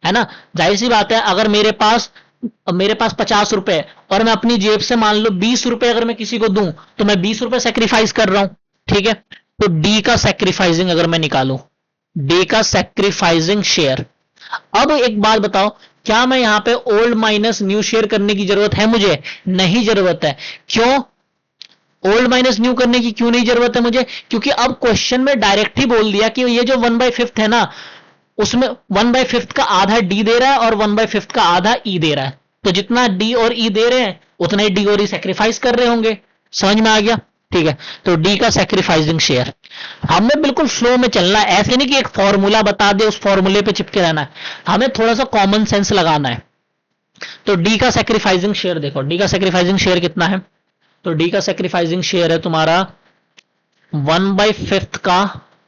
[SPEAKER 1] है ना? जाहिर सी बात है, अगर मेरे पास 50 रुपए है और मैं अपनी जेब से मान लो 20 रुपए अगर मैं किसी को दूं, तो मैं 20 रुपए सेक्रीफाइस कर रहा हूं। ठीक है, तो डी का सेक्रीफाइसिंग अगर मैं निकालूं, डी का सेक्रीफाइसिंग शेयर। अब एक बात बताओ, क्या मैं यहां पे ओल्ड माइनस न्यू शेयर करने की जरूरत है मुझे? नहीं जरूरत है। क्यों ओल्ड माइनस न्यू करने की क्यों नहीं जरूरत है मुझे? क्योंकि अब क्वेश्चन में डायरेक्ट ही बोल दिया कि ये जो 1/5 है ना, उसमें 1/5 का आधा डी दे रहा है और 1/5 का आधा ई दे रहा है। तो जितना डी और ई दे रहे हैं उतना ही डी और ई सेक्रीफाइस कर रहे होंगे। समझ में आ गया? ठीक है, तो डी का सेक्रीफाइसिंग शेयर। हमें बिल्कुल फ्लो में चलना है, ऐसे नहीं कि एक फॉर्मूला बता दे उस फॉर्मूले पे चिपके रहना है, हमें थोड़ा सा कॉमन सेंस लगाना है। तो डी का सेक्रीफाइसिंग शेयर देखो, डी का सेक्रीफाइसिंग शेयर कितना है? तो डी का सेक्रीफाइसिंग शेयर है तुम्हारा 1/5 का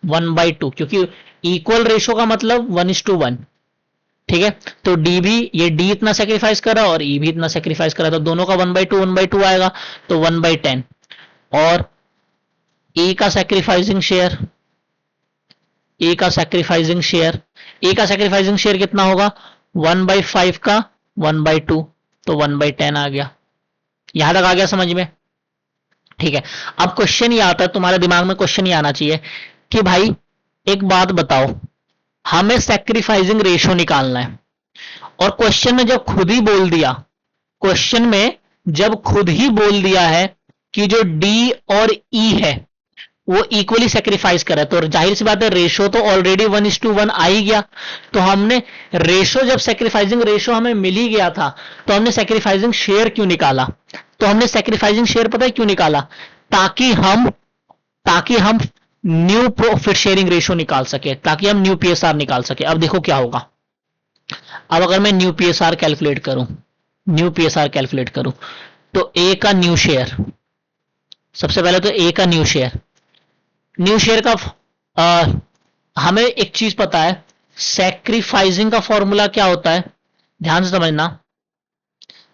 [SPEAKER 1] 1/2, क्योंकि इक्वल रेशो का मतलब 1:1। ठीक है, तो डी भी, ये डी इतना सेक्रीफाइस कर रहा है और ई भी इतना सेक्रीफाइस कर रहा है, तो दोनों का 1/2 आएगा, तो 1/10। और ए का सेक्रीफाइसिंग शेयर, ए का सेक्रीफाइसिंग शेयर, ए का सेक्रीफाइसिंग शेयर कितना होगा? 1/5 का 1/2, तो 1/10 आ गया। यहां तक आ गया समझ में? ठीक है, अब क्वेश्चन ये आता है, तुम्हारे दिमाग में क्वेश्चन ये आना चाहिए कि भाई एक बात बताओ, हमें सेक्रीफाइसिंग रेशो निकालना है और क्वेश्चन में जब खुद ही बोल दिया, क्वेश्चन में जब खुद ही बोल दिया है कि जो डी और ई है वो इक्वली सेक्रीफाइस करे, तो जाहिर सी बात है रेशो तो ऑलरेडी 1:1 आ ही गया। तो हमने रेशो, जब सेक्रीफाइसिंग रेशो हमें मिल ही गया था, तो हमने सेक्रीफाइसिंग शेयर क्यों निकाला? तो हमने सेक्रीफाइसिंग शेयर पता है क्यों निकाला? ताकि हम न्यू प्रॉफिट शेयरिंग रेशो निकाल सके, ताकि हम न्यू पीएसआर निकाल सके। अब देखो क्या होगा, अब अगर मैं न्यू पीएसआर कैलकुलेट करूं, तो ए का न्यू शेयर, सबसे पहले तो ए का न्यू शेयर का हमें एक चीज पता है, सैक्रिफाइसिंग का फॉर्मूला क्या होता है? ध्यान से समझना,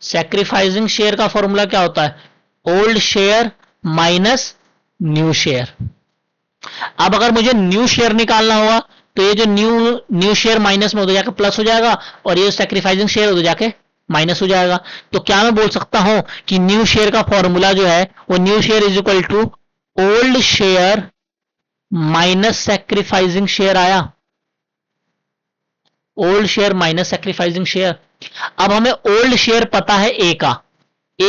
[SPEAKER 1] सैक्रिफाइसिंग शेयर का फॉर्मूला क्या होता है? Old share minus new share. अब अगर मुझे न्यू शेयर निकालना होगा, तो ये जो न्यू शेयर माइनस में उधर जाकर प्लस हो जाएगा और ये सैक्रिफाइसिंग शेयर उधर जाके माइनस हो जाएगा। तो क्या मैं बोल सकता हूं कि न्यू शेयर का फॉर्मूला जो है वो new share is equal to old share minus sacrificing share आया, old share minus sacrificing share. अब हमें ओल्ड शेयर पता है ए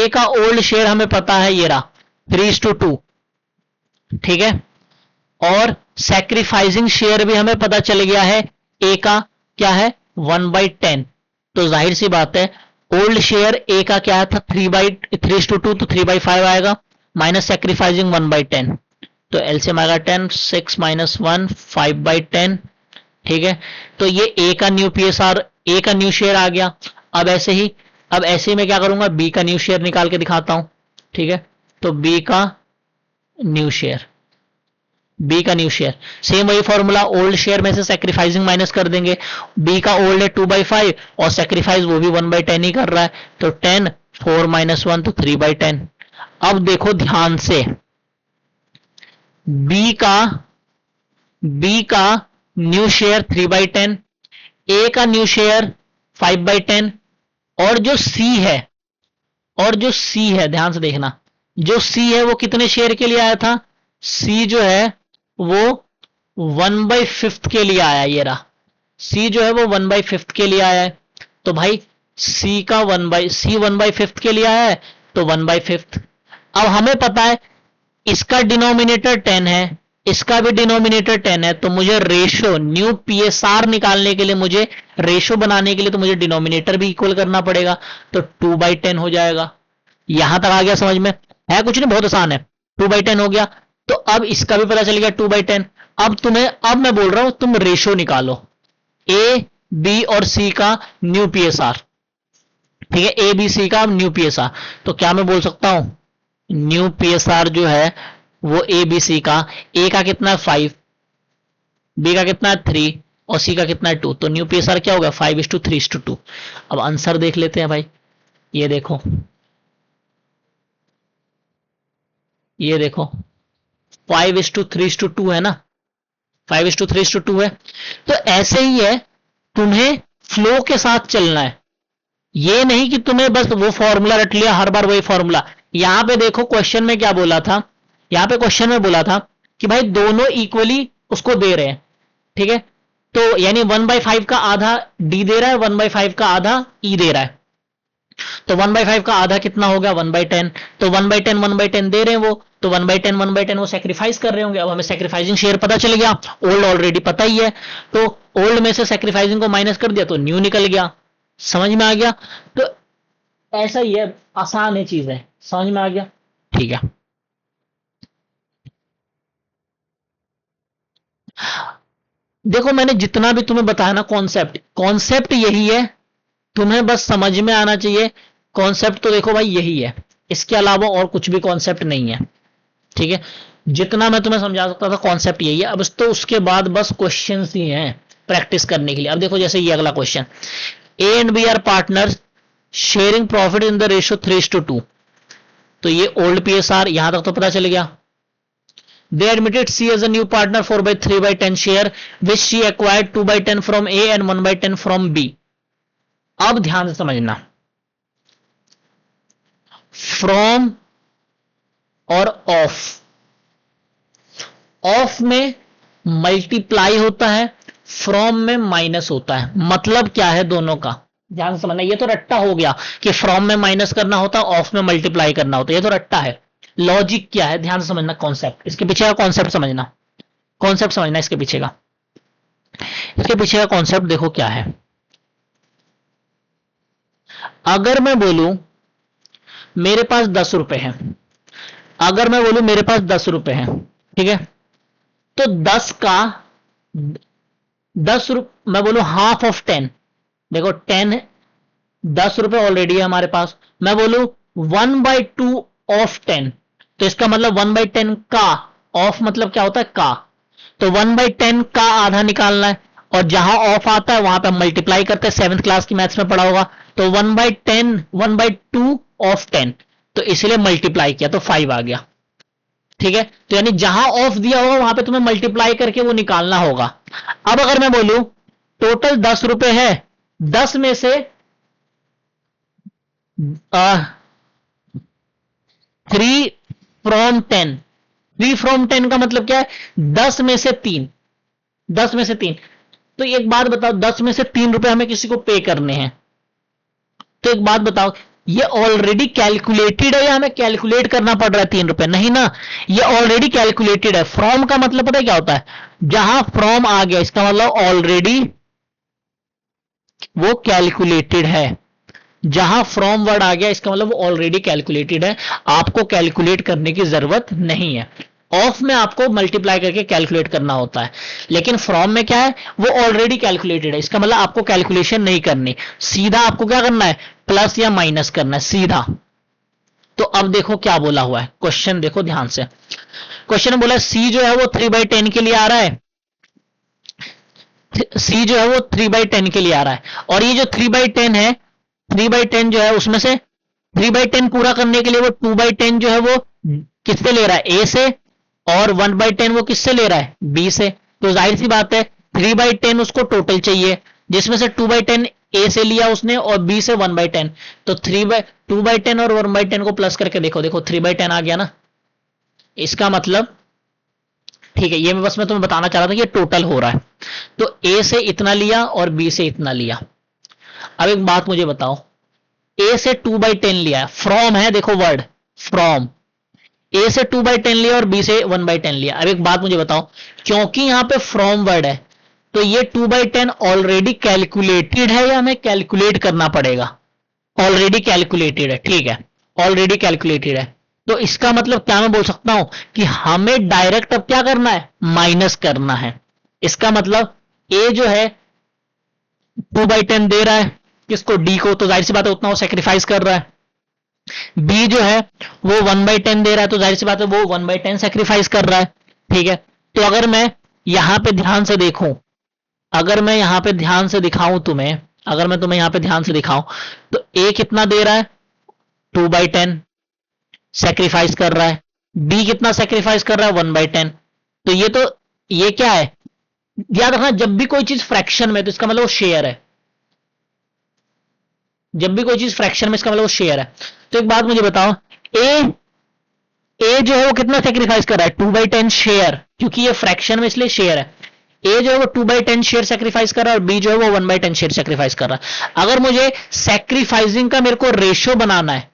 [SPEAKER 1] का ओल्ड शेयर हमें पता है ये रहा 3:2, ठीक है, और सैक्रिफाइसिंग शेयर भी हमें पता चल गया है ए का क्या है 1/10। तो जाहिर सी बात है ओल्ड शेयर ए का क्या था 3:2, तो 3/5 आएगा, माइनस सैक्रिफाइसिंग 1/10, तो एलसीएम आएगा 10, 6 - 1 5/10। ठीक है, तो ये ए का न्यू पीएसआर, ए का न्यू शेयर आ गया। अब ऐसे ही मैं क्या करूंगा, बी का न्यू शेयर निकाल के दिखाता हूं। ठीक है, तो बी का न्यू शेयर, सेम वही फॉर्मूला, ओल्ड शेयर में से सैक्रिफाइसिंग माइनस कर देंगे। बी का ओल्ड है 2/5 और सैक्रिफाइस वो भी 1/10 ही कर रहा है, तो 10, 4 - 1 तो 3/10। अब देखो ध्यान से, बी का न्यू शेयर 3/10, ए का न्यू शेयर 5/10, और जो सी है ध्यान से देखना, जो सी है वो कितने शेयर के लिए आया था? सी जो है वो 1/5 के लिए आया, ये रहा सी जो है वो 1/5 के लिए आया है। तो भाई सी 1/5 के लिए आया है, तो 1/5। अब हमें पता है इसका डिनोमिनेटर 10 है, इसका भी डिनोमिनेटर 10 है, तो मुझे रेशो न्यू पीएसआर निकालने के लिए, मुझे रेशो बनाने के लिए तो मुझे डिनोमिनेटर भी इक्वल करना पड़ेगा, तो 2/10 हो जाएगा। यहां तक आ गया समझ में? है कुछ नहीं, बहुत आसान है। 2/10 हो गया। तो अब इसका भी पता चल गया 2/10। अब मैं बोल रहा हूं तुम रेशो निकालो ए बी और सी का न्यू पीएसआर। ठीक है, ए बी सी का न्यू पीएसआर। तो क्या मैं बोल सकता हूं न्यू पीएसआर जो है वो ए बी सी का, ए का कितना है 5, बी का कितना है 3 और सी का कितना है 2। तो न्यू पीएसआर क्या होगा 5:3:2। अब आंसर देख लेते हैं भाई। ये देखो, ये देखो 5:3:2 है ना, 5:3:2 है। तो ऐसे ही है, तुम्हें फ्लो के साथ चलना है। ये नहीं कि तुम्हें बस वो फॉर्मूला रट लिया हर बार वही फॉर्मूला। यहां पे देखो क्वेश्चन में क्या बोला था, यहां पे क्वेश्चन में बोला था कि भाई दोनों इक्वली उसको दे रहे हैं। ठीक है, तो यानी 1/5 का आधा डी दे रहा है, 1/5 का आधा ई दे रहा है। तो 1/5 का आधा कितना हो गया 1/10। तो 1/10 1/10 दे रहे हैं वो, तो 1/10 1/10 वो सेक्रीफाइस कर रहे होंगे। अब हमें सेक्रीफाइसिंग शेयर पता चल गया, ओल्ड ऑलरेडी पता ही है। तो ओल्ड में से सेक्रीफाइसिंग को माइनस कर दिया तो न्यू निकल गया। समझ में आ गया? तो ऐसा ही है, आसान है चीजें। समझ में आ गया? ठीक है। देखो मैंने जितना भी तुम्हें बताया ना, कॉन्सेप्ट कॉन्सेप्ट यही है, तुम्हें बस समझ में आना चाहिए। कॉन्सेप्ट तो देखो भाई यही है, इसके अलावा और कुछ भी कॉन्सेप्ट नहीं है। ठीक है, जितना मैं तुम्हें समझा सकता था कॉन्सेप्ट यही है। अब तो उसके बाद बस क्वेश्चंस ही हैं प्रैक्टिस करने के लिए। अब देखो जैसे ये अगला question, A and B are partners sharing profit in the ratio 3:2। तो ये ओल्ड पीएसआर यहां तक तो पता चल गया। They admitted C as a new partner 4/3/10 share which she acquired 2/10 from A and 1/10 from B. अब ध्यान से समझना, फ्रॉम और ऑफ, ऑफ में मल्टीप्लाई होता है, फ्रॉम में माइनस होता है। मतलब क्या है दोनों का, ध्यान से समझना। ये तो रट्टा हो गया कि फ्रॉम में माइनस करना होता है, ऑफ में मल्टीप्लाई करना होता है, ये तो रट्टा है। लॉजिक क्या है ध्यान से समझना, कॉन्सेप्ट, इसके पीछे का कॉन्सेप्ट समझना, कॉन्सेप्ट समझना इसके पीछे का। इसके पीछे का कॉन्सेप्ट देखो क्या है। अगर मैं बोलूं मेरे पास 10 रुपए हैं, अगर मैं बोलूं मेरे पास 10 रुपए हैं, ठीक है, तो 10 का 10 रुपए मैं बोलूं हाफ ऑफ 10, देखो 10 है, 10 रुपए ऑलरेडी है हमारे पास। मैं बोलूं 1/2 ऑफ 10, तो इसका मतलब 1/10 का, ऑफ मतलब क्या होता है का, तो 1/10 का आधा निकालना है। और जहां ऑफ आता है वहां पे हम मल्टीप्लाई करते हैं, 7th क्लास की मैथ्स में पढ़ा होगा। तो 1/10 1/2 ऑफ 10, तो इसलिए मल्टीप्लाई किया तो 5 आ गया। ठीक है, तो यानी जहां ऑफ दिया होगा वहां पे तुम्हें मल्टीप्लाई करके वो निकालना होगा। अब अगर मैं बोलूं टोटल 10 रुपए है, 10 में से 3 फ्रॉम 10, 3 फ्रॉम 10 का मतलब क्या है 10 में से 3, 10 में से 3। तो एक बात बताओ, 10 में से 3 रुपए हमें किसी को पे करने हैं, तो एक बात बताओ ये ऑलरेडी कैलकुलेटेड है या हमें कैलकुलेट करना पड़ रहा है 3 रुपए? नहीं ना, ये ऑलरेडी कैलकुलेटेड है। फ्रॉम का मतलब पता है क्या होता है, जहां फ्रॉम आ गया इसका मतलब ऑलरेडी वो कैलकुलेटेड है। जहां फ्रॉम वर्ड आ गया इसका मतलब वो ऑलरेडी कैलकुलेटेड है, आपको कैलकुलेट करने की जरूरत नहीं है। ऑफ में आपको मल्टीप्लाई करके कैलकुलेट करना होता है, लेकिन फ्रॉम में क्या है वो ऑलरेडी कैलकुलेटेड है, इसका मतलब आपको कैलकुलेशन नहीं करनी, सीधा आपको क्या करना है प्लस या माइनस करना है सीधा। तो अब देखो क्या बोला हुआ है, क्वेश्चन देखो ध्यान से। क्वेश्चन में बोला सी जो है वो 3/10 के लिए आ रहा है, सी जो है वो 3/10 के लिए आ रहा है, और ये जो 3/10 है, 3/10 जो है उसमें से 3/10 पूरा करने के लिए वो 2/10 जो है वो किससे ले रहा है ए से, और 1/10 वो किससे ले रहा है बी से। तो जाहिर सी बात है 3/10 उसको टोटल चाहिए, जिसमें से 2/10 ए से लिया उसने और बी से 1/10। तो 2/10 और 1/10 को प्लस करके देखो, देखो 3/10 आ गया ना, इसका मतलब ठीक है। ये मैं तुम्हें बताना चाह रहा था कि ये टोटल हो रहा है। तो ए से इतना लिया और बी से इतना लिया। अब एक बात मुझे बताओ, ए से 2/10 लिया, फ्रॉम है देखो वर्ड फ्रॉम, ए से 2/10 लिया और बी से 1/10 लिया। अब एक बात मुझे बताओ, क्योंकि यहां पे फ्रॉम वर्ड है तो ये 2/10 ऑलरेडी कैलकुलेटेड है या हमें कैलकुलेट करना पड़ेगा? ऑलरेडी कैलकुलेटेड है, ठीक है, ऑलरेडी कैलकुलेटेड है। तो इसका मतलब क्या मैं बोल सकता हूं कि हमें डायरेक्ट अब क्या करना है, माइनस करना है। इसका मतलब ए जो है 2/10 दे रहा है किसको, डी को, तो जाहिर सी बात है उतना वो सेक्रीफाइस कर रहा है। बी जो है वो 1/10 दे रहा है, तो जाहिर सी बात है वो 1/10 सेक्रीफाइस कर रहा है। ठीक है, तो अगर मैं यहां पे ध्यान से देखूं, अगर मैं यहां पे ध्यान से दिखाऊं तुम्हें, अगर मैं तुम्हें यहां पे ध्यान से दिखाऊं, तो ए कितना दे रहा है, 2/10 सेक्रीफाइस कर रहा है। बी कितना सेक्रीफाइस कर रहा है, 1/10। तो ये क्या है, याद रखना जब भी कोई चीज फ्रैक्शन में तो इसका मतलब वो शेयर है। जब भी कोई चीज फ्रैक्शन में इसका मतलब वो शेयर है। तो एक बात मुझे बताओ, ए ए जो है वो कितना सेक्रीफाइस कर रहा है, 2/10 शेयर, क्योंकि ये फ्रैक्शन में इसलिए शेयर है। ए जो है वो 2/10 शेयर सेक्रीफाइस कर रहा है और बी जो है वो 1/10 शेयर सेक्रीफाइस कर रहा है। अगर मुझे सेक्रीफाइसिंग का मेरे को रेशो बनाना है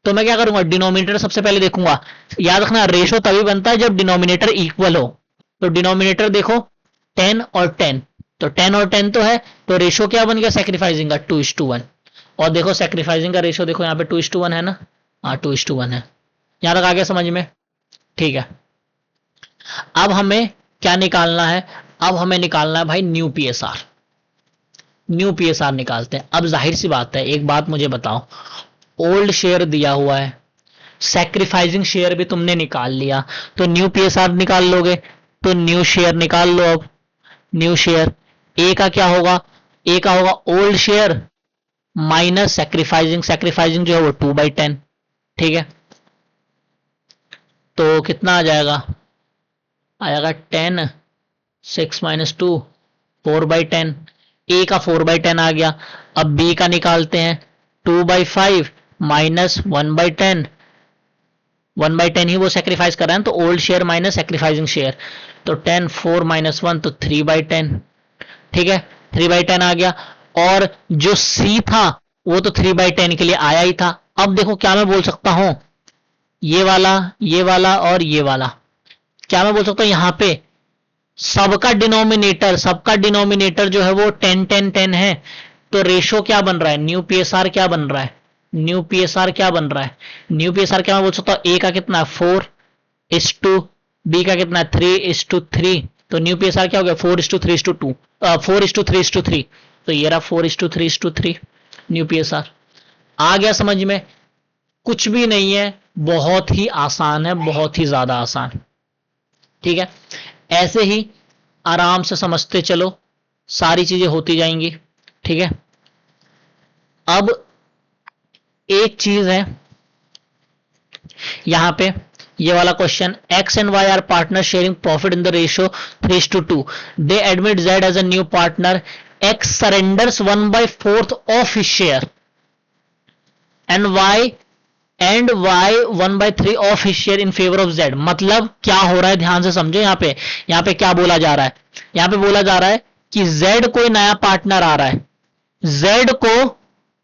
[SPEAKER 1] तो मैं क्या करूंगा, डिनोमिनेटर सबसे पहले देखूंगा। याद रखना रेशो तभी बनता है जब डिनोमिनेटर इक्वल हो। तो डिनोमिनेटर देखो 10 और 10, तो 10 और 10 तो है, तो रेशो क्या बन गया सेक्रीफाइसिंग का, 2:1। और देखो सेक्रीफाइसिंग का रेशो देखो यहाँ पे 2:1 है ना, हाँ 2:1 है। यहां तक आ गया समझ में, ठीक है। अब हमें क्या निकालना है, अब हमें निकालना है भाई न्यू पीएसआर। न्यू पीएसआर निकालते हैं। अब जाहिर सी बात है, एक बात मुझे बताओ, ओल्ड शेयर दिया हुआ है, सैक्रिफाइसिंग शेयर भी तुमने निकाल लिया, तो न्यू पीएसआर निकाल लोगे, तो न्यू शेयर निकाल लो। अब न्यू शेयर ए का क्या होगा, ए का होगा old share minus sacrificing, sacrificing जो है वो 2/10, ठीक है। तो कितना आ जाएगा, आएगा 10, 6 - 2, 4/10। ए का 4/10 आ गया। अब बी का निकालते हैं, 2/5 माइनस 1/10, 1/10 ही वो सेक्रीफाइस कर रहा है, तो old share minus sacrificing share, तो 10, 4 - 1 तो 3/10, ठीक है। 3/10 आ गया। और जो सी था वो तो 3/10 के लिए आया ही था। अब देखो क्या मैं बोल सकता हूं, ये वाला और ये वाला, क्या मैं बोल सकता हूं, यहां पे सबका डिनोमिनेटर जो है वो 10 10 10 है। तो रेशो क्या बन रहा है, न्यू पीएसआर क्या बन रहा है, न्यू पीएसआर क्या बन रहा है, न्यू पीएसआर क्या मैं बोल सकता हूं, ए का कितना है 4:2, बी का कितना है 3:3। तो न्यू पीएसआर क्या हो गया 4:3:2, 4:3:3। तो ये रहा 4:3:3 न्यू पीएसआर। आ गया समझ में, कुछ भी नहीं है, बहुत ही आसान है, बहुत ही ज्यादा आसान, ठीक है। ऐसे ही आराम से समझते चलो, सारी चीजें होती जाएंगी, ठीक है। अब एक चीज है यहां पे, ये वाला question, X and Y are partner sharing profit in the ratio 3:2, they admit Z as a new partner, X surrenders 1/4 of his share and Y 1/3 of his share in favour of Z. मतलब क्या हो रहा है, ध्यान से समझो। यहां पे क्या बोला जा रहा है, यहां पे बोला जा रहा है कि जेड कोई नया पार्टनर आ रहा है, जेड को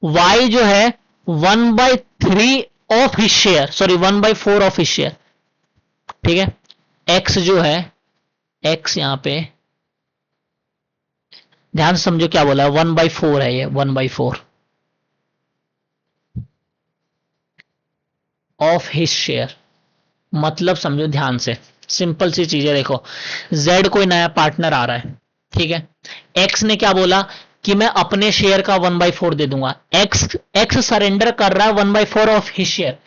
[SPEAKER 1] वाई जो है 1/3 of his share, sorry 1/4 of his share, ठीक है। एक्स जो है, एक्स यहां पे ध्यान से समझो क्या बोला है, 1/4 है ये, 1/4 ऑफ हिज शेयर। मतलब समझो ध्यान से, सिंपल सी चीजें देखो, जेड कोई नया पार्टनर आ रहा है, ठीक है। एक्स ने क्या बोला कि मैं अपने शेयर का 1/4 दे दूंगा। एक्स सरेंडर कर रहा है 1/4 of his share.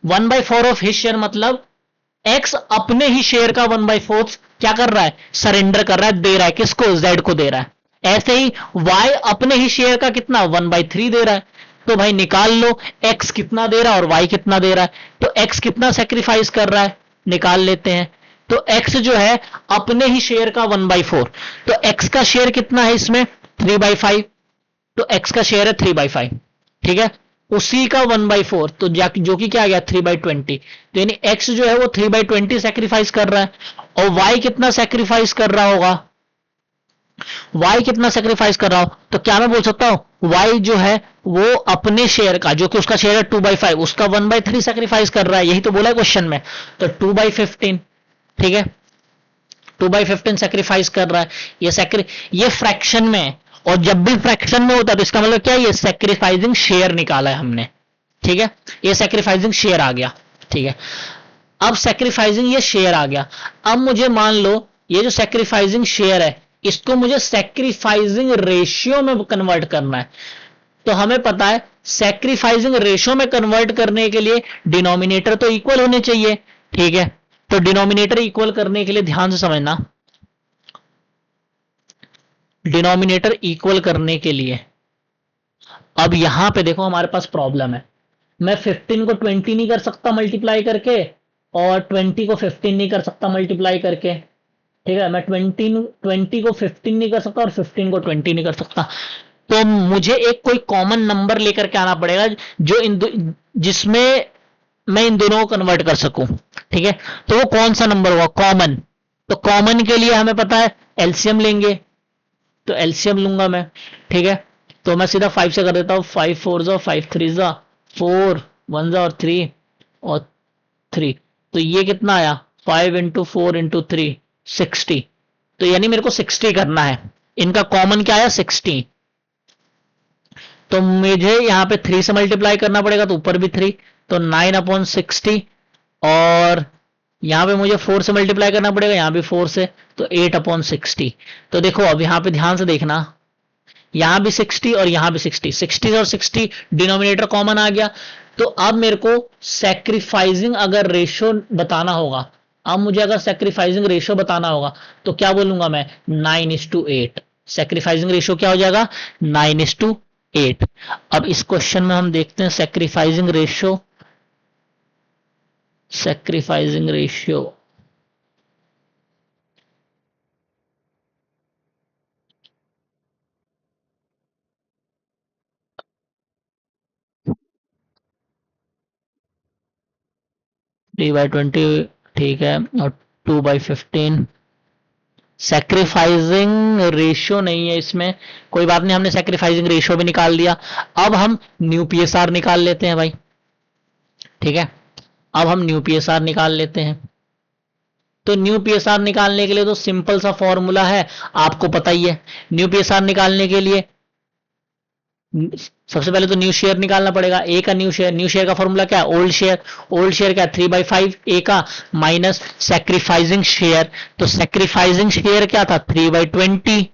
[SPEAKER 1] 1/4 of his share मतलब एक्स अपने ही शेयर का 1/4 क्या कर रहा है, सरेंडर कर रहा है, दे रहा है, किसको, जेड को दे रहा है। ऐसे ही वाई अपने ही शेयर का कितना 1/3 दे रहा है। तो भाई निकाल लो एक्स कितना दे रहा है और वाई कितना दे रहा है। तो एक्स कितना सेक्रीफाइस कर रहा है, निकाल लेते हैं। तो एक्स जो है अपने ही शेयर का 1/4, तो एक्स का शेयर कितना है इसमें 3/5, तो एक्स का शेयर है 3/5, ठीक है। उसी का 1/4 तो जो कि क्या आ गया 3/20। तो यानी एक्स जो है वो 3/20 सेक्रीफाइस कर रहा है। और वाई कितना सेक्रीफाइस कर रहा होगा, वाई कितना सेक्रीफाइस कर रहा हो, तो क्या मैं बोल सकता हूं वाई जो है वो अपने शेयर का, जो कि उसका शेयर है 2/5, उसका 1/3 सेक्रीफाइस कर रहा है, यही तो बोला है क्वेश्चन में। तो 2/15, ठीक है, 2/15 सेक्रीफाइस कर रहा है। ये फ्रैक्शन में है, और जब भी फ्रैक्शन में होता है तो इसका मतलब क्या है, ये सेक्रीफाइसिंग शेयर निकाला है हमने, ठीक है। ये सेक्रीफाइसिंग शेयर आ गया, ठीक है, अब सेक्रीफाइसिंग ये शेयर आ गया। अब मुझे मान लो ये जो सेक्रीफाइसिंग शेयर है इसको मुझे सेक्रीफाइसिंग रेशियो में कन्वर्ट करना है। तो हमें पता है सेक्रीफाइसिंग रेशियो में कन्वर्ट करने के लिए डिनोमिनेटर तो इक्वल होने चाहिए। ठीक है, तो डिनोमिनेटर इक्वल करने के लिए ध्यान से समझना, डिनोमिनेटर इक्वल करने के लिए अब यहां पे देखो हमारे पास प्रॉब्लम है। मैं 15 को 20 नहीं कर सकता मल्टीप्लाई करके, और 20 को 15 नहीं कर सकता मल्टीप्लाई करके। ठीक है, मैं 20 को 15 नहीं कर सकता और 15 को 20 नहीं कर सकता। तो मुझे एक कोई कॉमन नंबर लेकर के आना पड़ेगा जो जिसमें मैं इन दोनों को कन्वर्ट कर सकूं। ठीक है, तो वो कौन सा नंबर हुआ? कॉमन। तो कॉमन के लिए हमें पता है एलसीएम लेंगे, तो एलसीएम लूंगा मैं। ठीक है, तो मैं सीधा 5 से कर देता हूं। 5 4 जा, 5 3 जा, 4 1 जा और 3 और 3, तो ये कितना आया? 5 इंटू 4 इंटू 3 60। तो यानी मेरे को 60 करना है। इनका कॉमन क्या आया? 60। तो मुझे यहां पे 3 से मल्टीप्लाई करना पड़ेगा, तो ऊपर भी 3, तो 9/60। और यहां पे मुझे 4 से मल्टीप्लाई करना पड़ेगा, यहां भी 4 से, तो 8/60। तो देखो अब यहां पे ध्यान से देखना, यहां भी 60 और यहां भी 60, 60 और 60 डिनोमिनेटर कॉमन आ गया। तो अब मेरे को सेक्रीफाइसिंग अगर रेशियो बताना होगा, अब मुझे अगर सेक्रीफाइसिंग रेशियो बताना होगा तो क्या बोलूंगा मैं? 9:8। सेक्रीफाइसिंग रेशियो क्या हो जाएगा? 9:8। अब इस क्वेश्चन में हम देखते हैं सेक्रीफाइसिंग रेशियो, सेक्रीफाइसिंग रेशियो3/20, ठीक है, और 2/15। सेक्रीफाइसिंग रेशियो नहीं है इसमें, कोई बात नहीं, हमने सेक्रीफाइसिंग रेशियो भी निकाल दिया। अब हम न्यू पीएसआर निकाल लेते हैं भाई। ठीक है, अब हम न्यू पीएसआर निकाल लेते हैं। तो न्यू पीएसआर निकालने के लिए तो सिंपल सा फॉर्मूला है, आपको पता ही है। न्यू पीएसआर निकालने के लिए सबसे पहले तो न्यू शेयर निकालना पड़ेगा। ए का न्यू शेयर, न्यू शेयर का फॉर्मूला क्या है? Old share. ओल्ड शेयर क्या? 3/5 ए का, माइनस सेक्रीफाइसिंग शेयर। तो सेक्रीफाइसिंग शेयर क्या था? 3/20।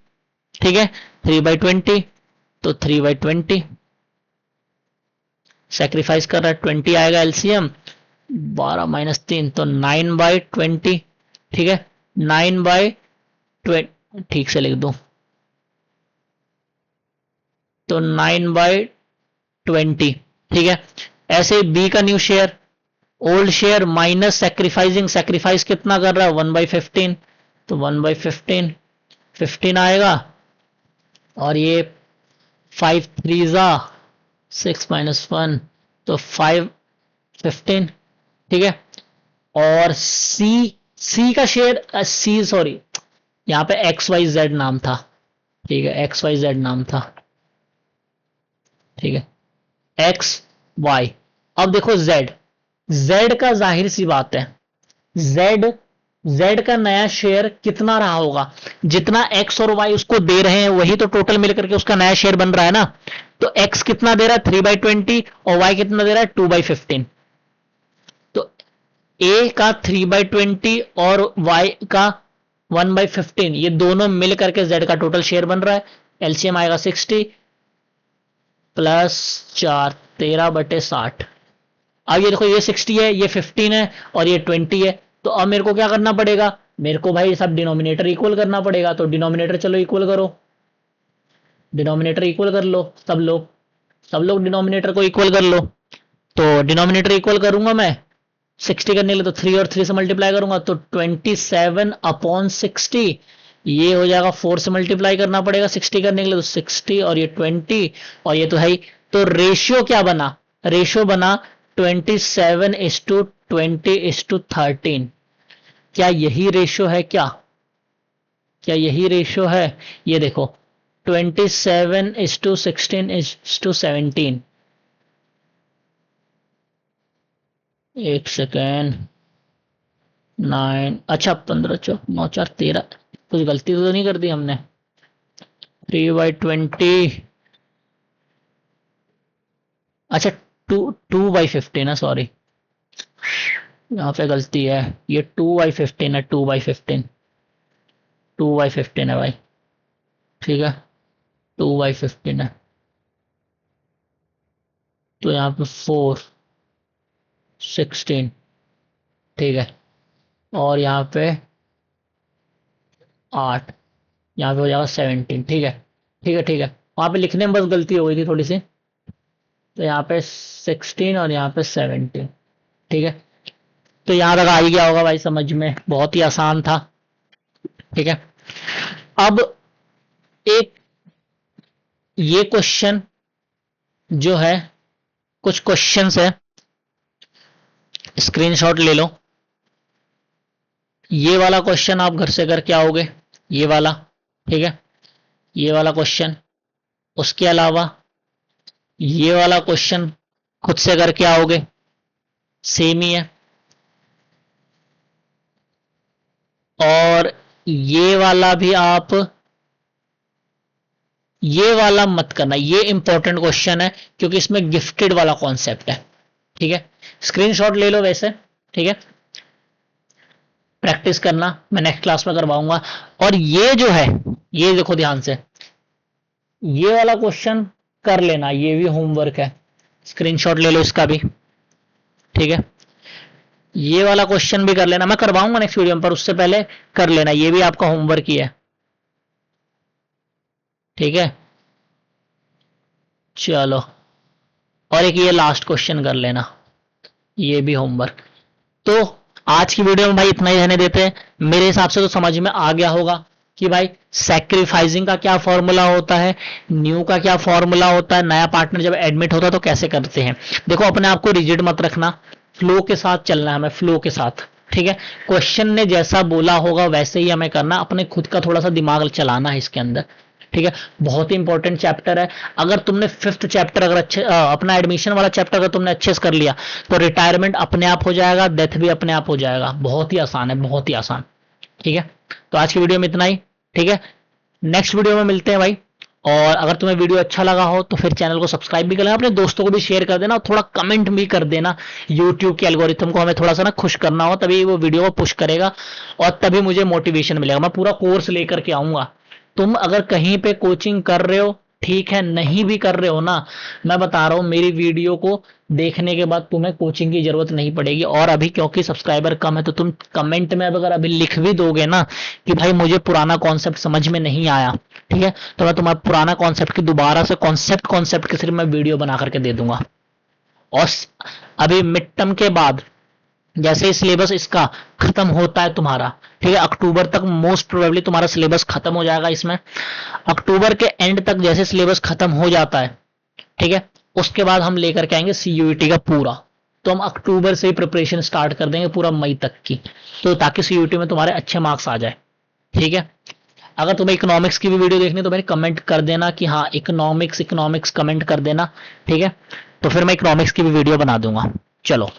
[SPEAKER 1] ठीक है, 3/20, तो 3/20 सेक्रीफाइस कर रहा है, 20 आएगा एलसीएम, 12 माइनस 3, तो 9/20। ठीक है, 9/20, ठीक से लिख दो, तो 9/20। ठीक है, ऐसे बी का new share, old share minus sacrificing, sacrifice कितना कर रहा है? 1/15, तो 1/15, 15 आएगा, और ये 5 3 जा 6 माइनस 1, तो 5/15। ठीक है, और सी का शेयर, सी सॉरी, यहां पे XYZ नाम था। ठीक है, XYZ नाम था। ठीक है, एक्स वाई। अब देखो जेड, जेड का जाहिर सी बात है, जेड जेड का नया शेयर कितना रहा होगा? जितना एक्स और वाई उसको दे रहे हैं वही तो टोटल मिलकर के उसका नया शेयर बन रहा है ना। तो एक्स कितना दे रहा है? 3/20, और वाई कितना दे रहा है? 2/15। तो ए का 3/20 और वाई का 1/15, ये दोनों मिल करके जेड का टोटल शेयर बन रहा है। एलसीएम आएगा 60 प्लस 4, 13/60। अब ये देखो, ये 60 है, ये 15 है, और ये 20 है। तो अब मेरे को क्या करना पड़ेगा? मेरे को भाई सब डिनोमिनेटर इक्वल करना पड़ेगा। तो डिनोमिनेटर चलो इक्वल करो, डिनोमिनेटर इक्वल कर लो सब लोग डिनोमिनेटर को इक्वल कर लो। तो डिनोमिनेटर इक्वल करूंगा मैं 60 करने के लिए, तो 3 और 3 से मल्टीप्लाई करूंगा, तो 27/60। ये हो जाएगा, 4 से मल्टीप्लाई करना पड़ेगा 60 करने के लिए, तो 60 और ये 20, और ये तो है ही। तो रेशियो क्या बना? रेशियो बना 27:20:13। क्या यही रेशियो है? क्या यही रेशियो है? ये देखो, 27:16:17। एक सेकेंड, 9, अच्छा 15 4 9 4 13, कुछ गलती तो नहीं कर दी हमने? 3/20, अच्छा 2/15 है, सॉरी, यहाँ पे गलती है, ये 2/15 है, 2/15, 2/15 है भाई, ठीक है, 2/15 है, तो यहाँ पे 4/16, ठीक है, और यहाँ पे 8, यहाँ पे हो जाएगा 17, ठीक है, ठीक है, ठीक है, वहाँ पे लिखने में बस गलती हो गई थी थोड़ी सी, तो यहाँ पे 16 और यहाँ पे 17, ठीक है, तो यहाँ तक आ ही गया होगा भाई समझ में, बहुत ही आसान था, ठीक है। अब एक ये क्वेश्चन जो है, कुछ क्वेश्चंस है, स्क्रीनशॉट ले लो। ये वाला क्वेश्चन आप घर से करके आओगे, ये वाला, ठीक है, ये वाला क्वेश्चन, उसके अलावा ये वाला क्वेश्चन खुद से करके आओगे, सेम ही है, और ये वाला भी आप, ये वाला मत करना, ये इंपॉर्टेंट क्वेश्चन है क्योंकि इसमें गिफ्टेड वाला कॉन्सेप्ट है, ठीक है, स्क्रीनशॉट ले लो वैसे, ठीक है, प्रैक्टिस करना, मैं नेक्स्ट क्लास में करवाऊंगा। और ये जो है, ये देखो ध्यान से, ये वाला क्वेश्चन कर लेना, ये भी होमवर्क है, स्क्रीनशॉट ले लो इसका भी, ठीक है, ये वाला क्वेश्चन भी कर लेना, मैं करवाऊंगा नेक्स्ट वीडियो में, पर उससे पहले कर लेना, ये भी आपका होमवर्क ही है, ठीक है, चलो, और एक ये लास्ट क्वेश्चन कर लेना, ये भी होमवर्क। तो आज की वीडियो में भाई इतना ही रहने देते हैं, मेरे हिसाब से तो समझ में आ गया होगा कि भाई सैक्रिफाइसिंग का क्या फॉर्मूला होता है, न्यू का क्या फॉर्मूला होता है, नया पार्टनर जब एडमिट होता है तो कैसे करते हैं। देखो अपने आप को रिजिड मत रखना, फ्लो के साथ चलना है हमें, फ्लो के साथ, ठीक है, क्वेश्चन ने जैसा बोला होगा वैसे ही हमें करना, अपने खुद का थोड़ा सा दिमाग चलाना है इसके अंदर, ठीक है, बहुत ही इंपॉर्टेंट चैप्टर है। अगर तुमने 5th चैप्टर अगर अच्छे अपना एडमिशन वाला चैप्टर अगर तुमने अच्छे से कर लिया तो रिटायरमेंट अपने आप हो जाएगा, डेथ भी अपने आप हो जाएगा, बहुत ही आसान है, बहुत ही आसान, ठीक है। तो आज की वीडियो में इतना ही, ठीक है, नेक्स्ट वीडियो में मिलते हैं भाई। और अगर तुम्हें वीडियो अच्छा लगा हो तो फिर चैनल को सब्सक्राइब भी कर लेना, अपने दोस्तों को भी शेयर कर देना, और थोड़ा कमेंट भी कर देना, यूट्यूब के एल्गोरिथम को हमें थोड़ा सा ना खुश करना हो, तभी वो वीडियो को पुश करेगा और तभी मुझे मोटिवेशन मिलेगा, मैं पूरा कोर्स लेकर के आऊंगा। तुम अगर कहीं पे कोचिंग कर रहे हो ठीक है, नहीं भी कर रहे हो ना, मैं बता रहा हूं मेरी वीडियो को देखने के बाद तुम्हें कोचिंग की जरूरत नहीं पड़ेगी। और अभी क्योंकि सब्सक्राइबर कम है तो तुम कमेंट में अगर अभी लिख भी दोगे ना कि भाई मुझे पुराना कॉन्सेप्ट समझ में नहीं आया, ठीक है, तो मैं तुम्हारा पुराना कॉन्सेप्ट की दोबारा से कॉन्सेप्ट के सिर्फ मैं वीडियो बना करके दे दूंगा। और अभी मिड टर्म के बाद जैसे ही सिलेबस इसका खत्म होता है तुम्हारा, ठीक है, अक्टूबर तक मोस्ट प्रोबेबली तुम्हारा सिलेबस खत्म हो जाएगा इसमें, अक्टूबर के एंड तक जैसे सिलेबस खत्म हो जाता है, ठीक है, उसके बाद हम लेकर के आएंगे सीयूईटी का पूरा, तो हम अक्टूबर से ही प्रिपरेशन स्टार्ट कर देंगे पूरा मई तक की, तो ताकि सीयूईटी में तुम्हारे अच्छे मार्क्स आ जाए, ठीक है। अगर तुम्हें इकोनॉमिक्स की भी वीडियो देखनी तो मेरे कमेंट कर देना कि हाँ इकोनॉमिक्स कमेंट कर देना, ठीक है, तो फिर मैं इकोनॉमिक्स की भी वीडियो बना दूंगा। चलो।